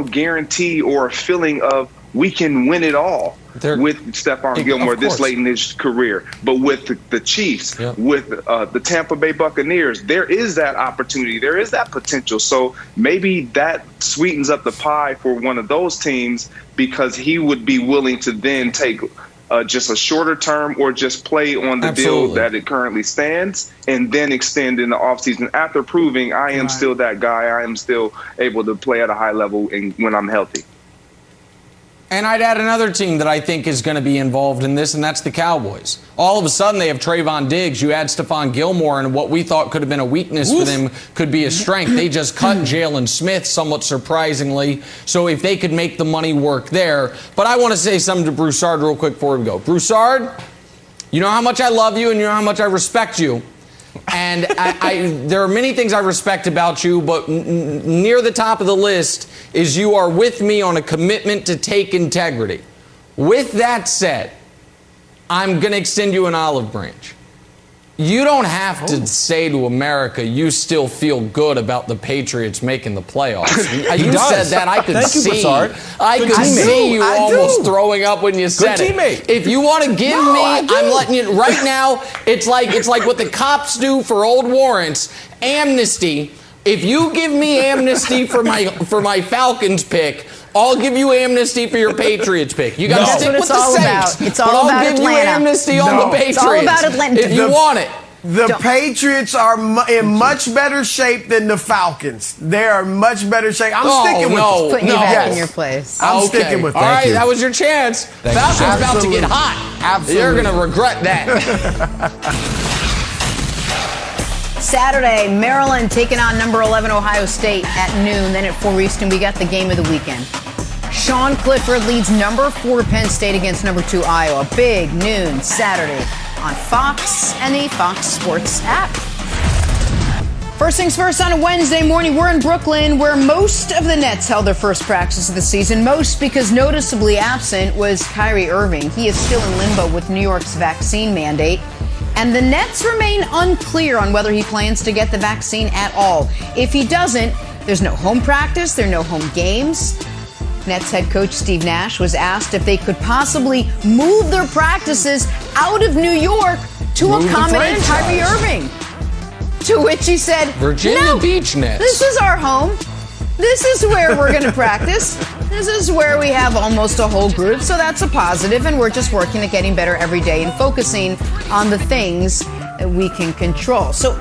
guarantee or feeling of we can win it all with Stephon Gilmore this late in his career. But with the Chiefs, with the Tampa Bay Buccaneers, there is that opportunity. There is that potential. So maybe that sweetens up the pie for one of those teams, because he would be willing to then take just a shorter term or just play on the deal that it currently stands and then extend in the offseason after proving I am still that guy. I am still able to play at a high level when I'm healthy. And I'd add another team that I think is going to be involved in this, and that's the Cowboys. All of a sudden, they have Trayvon Diggs. You add Stephon Gilmore, and what we thought could have been a weakness for them could be a strength. They just cut Jalen Smith, somewhat surprisingly. So if they could make the money work there. But I want to say something to Broussard real quick before we go. Broussard, you know how much I love you, and you know how much I respect you. And there are many things I respect about you, but near the top of the list is you are with me on a commitment to take integrity. With that said, I'm going to extend you an olive branch. You don't have to say to America you still feel good about the Patriots making the playoffs. You said that. I could see. I could see you almost throwing up when you said it. If you want to give me, I'm letting you right now. It's like what the cops do for old warrants. Amnesty. If you give me amnesty for my Falcons pick, I'll give you amnesty for your Patriots pick. You got to stick with the Saints. It's all about Atlanta. I'll give you amnesty on the Patriots. It's all about Atlanta. If you want it. The Patriots are in much better shape than the Falcons. They are in much better shape. I'm sticking with it. Putting you back in your place. I'm sticking with it. All right, that was your chance. Falcons about to get hot. Absolutely. You're going to regret that. Saturday, Maryland taking on number 11 Ohio State at noon. Then at 4 Eastern, we got the game of the weekend. Sean Clifford leads number 4 Penn State against number 2 Iowa. Big noon Saturday on Fox and the Fox Sports app. First things first, on a Wednesday morning, we're in Brooklyn, where most of the Nets held their first practice of the season. Most because noticeably absent was Kyrie Irving. He is still in limbo with New York's vaccine mandate. And the Nets remain unclear on whether he plans to get the vaccine at all. If he doesn't, there's no home practice, there are no home games. Nets head coach Steve Nash was asked if they could possibly move their practices out of New York to accommodate Kyrie Irving. To which he said, Virginia Beach Nets. This is our home. This is where we're going to practice. This is where we have almost a whole group, so that's a positive, and we're just working at getting better every day and focusing on the things that we can control. So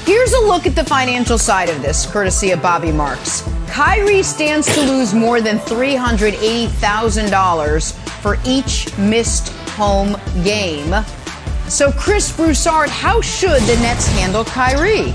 here's a look at the financial side of this, courtesy of Bobby Marks. Kyrie stands to lose more than $380,000 for each missed home game. So Chris Broussard, how should the Nets handle Kyrie?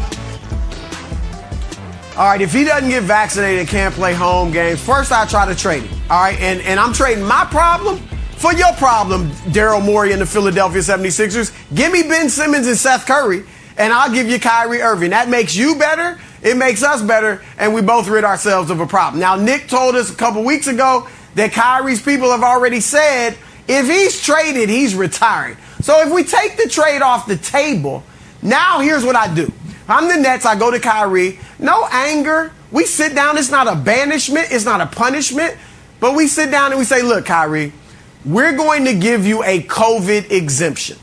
All right, if he doesn't get vaccinated and can't play home games, first I try to trade him. All right, and I'm trading my problem for your problem, Daryl Morey and the Philadelphia 76ers. Give me Ben Simmons and Seth Curry, and I'll give you Kyrie Irving. That makes you better, it makes us better, and we both rid ourselves of a problem. Now, Nick told us a couple weeks ago that Kyrie's people have already said if he's traded, he's retiring. So if we take the trade off the table, now here's what I do. I'm the Nets. I go to Kyrie. No anger. We sit down. It's not a banishment. It's not a punishment. But we sit down and we say, look, Kyrie, we're going to give you a COVID exemption,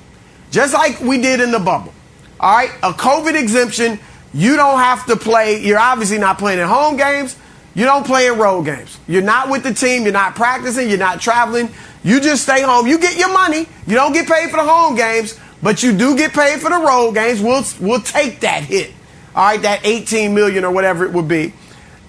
just like we did in the bubble. All right? A COVID exemption. You don't have to play. You're obviously not playing in home games. You don't play in road games. You're not with the team. You're not practicing. You're not traveling. You just stay home. You get your money. You don't get paid for the home games. But you do get paid for the road games. We'll take that hit. All right, that $18 million or whatever it would be.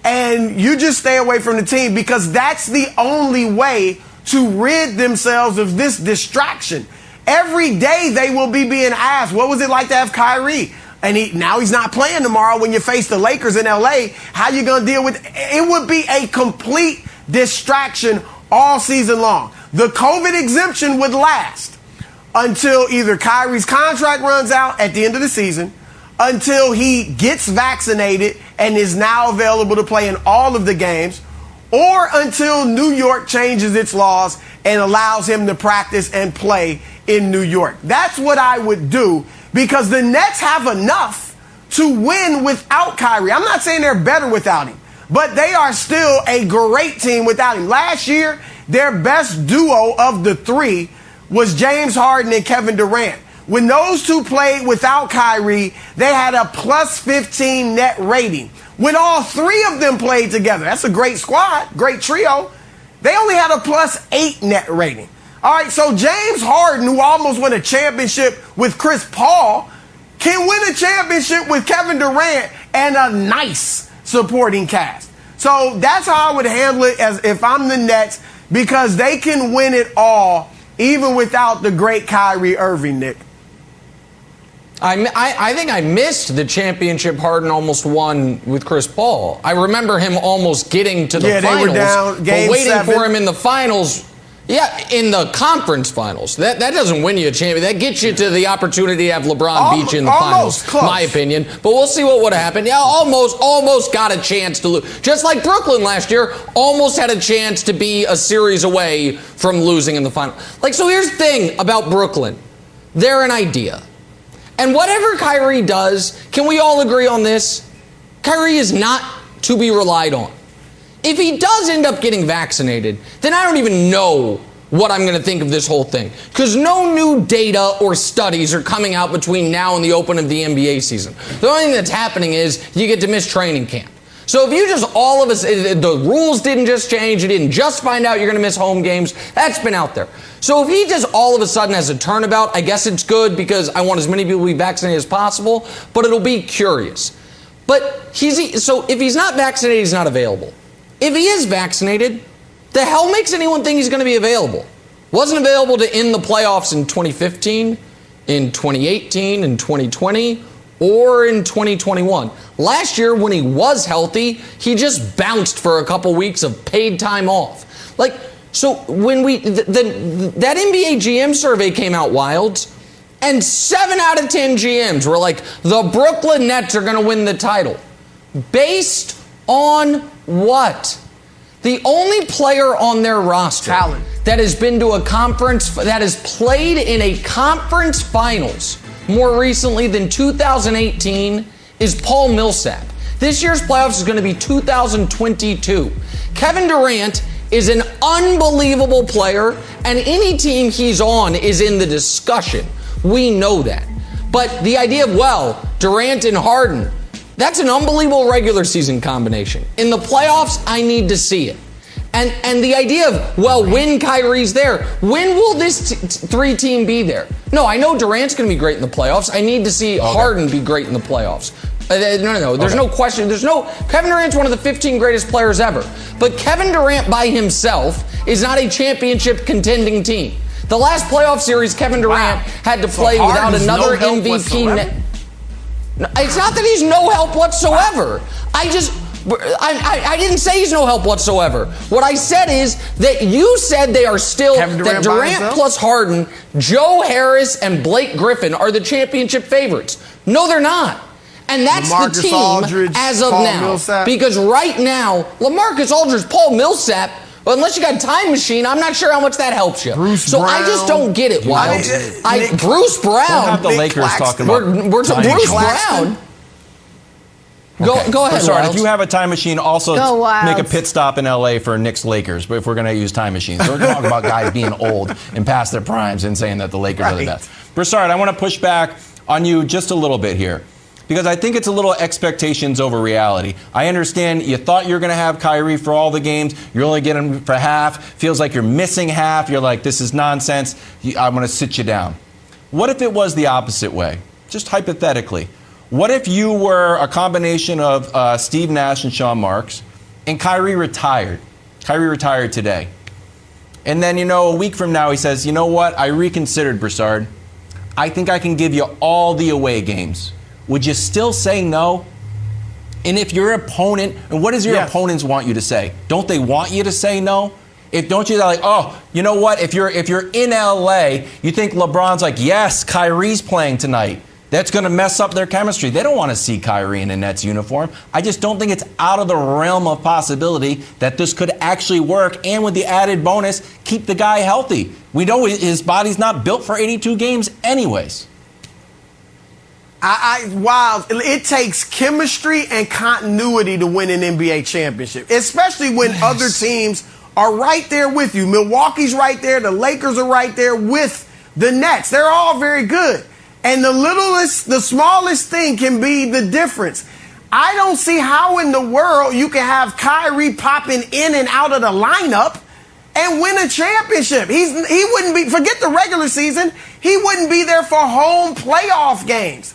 And you just stay away from the team, because that's the only way to rid themselves of this distraction. Every day they will be being asked, what was it like to have Kyrie? And now he's not playing tomorrow when you face the Lakers in LA. How you going to deal with it? It would be a complete distraction all season long. The COVID exemption would last until either Kyrie's contract runs out at the end of the season, until he gets vaccinated and is now available to play in all of the games, or until New York changes its laws and allows him to practice and play in New York. That's what I would do, because the Nets have enough to win without Kyrie. I'm not saying they're better without him, but they are still a great team without him. Last year, their best duo of the three was James Harden and Kevin Durant. When those two played without Kyrie, they had a plus 15 net rating. When all three of them played together, that's a great squad, great trio, they only had a plus 8 net rating. All right, so James Harden, who almost won a championship with Chris Paul, can win a championship with Kevin Durant and a nice supporting cast. So that's how I would handle it as if I'm the Nets, because they can win it all even without the great Kyrie Irving, Nick. I think I missed the championship Harden almost won with Chris Paul. I remember him almost getting to the finals. They were down game but waiting 7. for him in the finals. Yeah, in the conference finals. That doesn't win you a champion. That gets you to the opportunity to have LeBron beat you in the finals, close. My opinion. But we'll see what would happen. Yeah, almost got a chance to lose. Just like Brooklyn last year, almost had a chance to be a series away from losing in the final. So here's the thing about Brooklyn. They're an idea. And whatever Kyrie does, can we all agree on this? Kyrie is not to be relied on. If he does end up getting vaccinated, then I don't even know what I'm going to think of this whole thing. Because no new data or studies are coming out between now and the open of the NBA season. The only thing that's happening is you get to miss training camp. So if you just all of us, the rules didn't just change, you didn't just find out you're going to miss home games, that's been out there. So if he just all of a sudden has a turnabout, I guess it's good because I want as many people to be vaccinated as possible, but it'll be curious. But so if he's not vaccinated, he's not available. If he is vaccinated, the hell makes anyone think he's going to be available? Wasn't available to end the playoffs in 2015, in 2018, in 2020, or in 2021. Last year, when he was healthy, he just bounced for a couple weeks of paid time off. So when that NBA GM survey came out, Wilds, and 7 out of 10 GMs were like, the Brooklyn Nets are going to win the title. Based on what? The only player on their roster that has been to a conference, that has played in a conference finals more recently than 2018 is Paul Millsap. This year's playoffs is going to be 2022. Kevin Durant is an unbelievable player, and any team he's on is in the discussion. We know that. But the idea of, Durant and Harden, that's an unbelievable regular season combination. In the playoffs, I need to see it. And the idea of, when Kyrie's there, when will this three team be there? No, I know Durant's going to be great in the playoffs. I need to see Harden be great in the playoffs. No. There's no question. Kevin Durant's one of the 15 greatest players ever. But Kevin Durant by himself is not a championship contending team. The last playoff series, Kevin Durant had to play without another MVP. It's not that he's no help whatsoever. I didn't say he's no help whatsoever. What I said is that you said they are still, that Durant plus Harden, Joe Harris, and Blake Griffin are the championship favorites. No, they're not. And that's LaMarcus the team Aldridge, as of Paul now. Millsap. Because right now, LaMarcus Aldridge, Paul Millsap, unless you got a time machine, I'm not sure how much that helps you. Bruce Brown. I just don't get it, Wild. Bruce Brown. Don't have the Lakers talking about Bruce Brown. Go ahead, Sorry, if you have a time machine, also make a pit stop in L.A. for Knicks Lakers. But if we're going to use time machines, we're talking about guys being old and past their primes and saying that the Lakers are the best. Broussard, I want to push back on you just a little bit here, because I think it's a little expectations over reality. I understand you thought you were going to have Kyrie for all the games. You're only getting him for half. Feels like you're missing half. You're like, this is nonsense. I'm going to sit you down. What if it was the opposite way? Just hypothetically. What if you were a combination of Steve Nash and Sean Marks, and Kyrie retired? Kyrie retired today. And then, a week from now he says, you know what? I reconsidered, Broussard. I think I can give you all the away games. Would you still say no? And if your opponent, and what does your opponents want you to say? Don't they want you to say no? Don't you like, you know what? If you're in LA, you think LeBron's like, yes, Kyrie's playing tonight. That's going to mess up their chemistry. They don't want to see Kyrie in a Nets uniform. I just don't think it's out of the realm of possibility that this could actually work. And with the added bonus, keep the guy healthy. We know his body's not built for 82 games anyways. It takes chemistry and continuity to win an NBA championship, especially when other teams are right there with you. Milwaukee's right there. The Lakers are right there with the Nets. They're all very good. And the smallest thing can be the difference. I don't see how in the world you can have Kyrie popping in and out of the lineup and win a championship. He wouldn't be, forget the regular season, he wouldn't be there for home playoff games.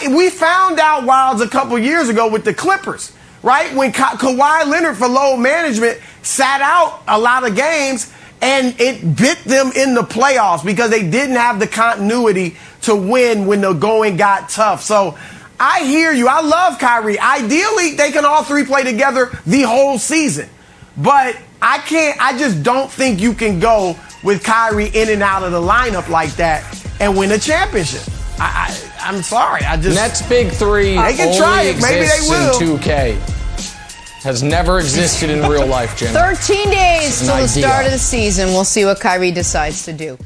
We found out Wilds a couple years ago with the Clippers, right? When Kawhi Leonard, for load management, sat out a lot of games, and it bit them in the playoffs because they didn't have the continuity to win when the going got tough. So I hear you. I love Kyrie. Ideally, they can all three play together the whole season. But I just don't think you can go with Kyrie in and out of the lineup like that and win a championship. I'm sorry. Nets big three they can only try it. Maybe they will. In 2K. Has never existed in real life, Jenna. 13 days till the start of the season. We'll see what Kyrie decides to do.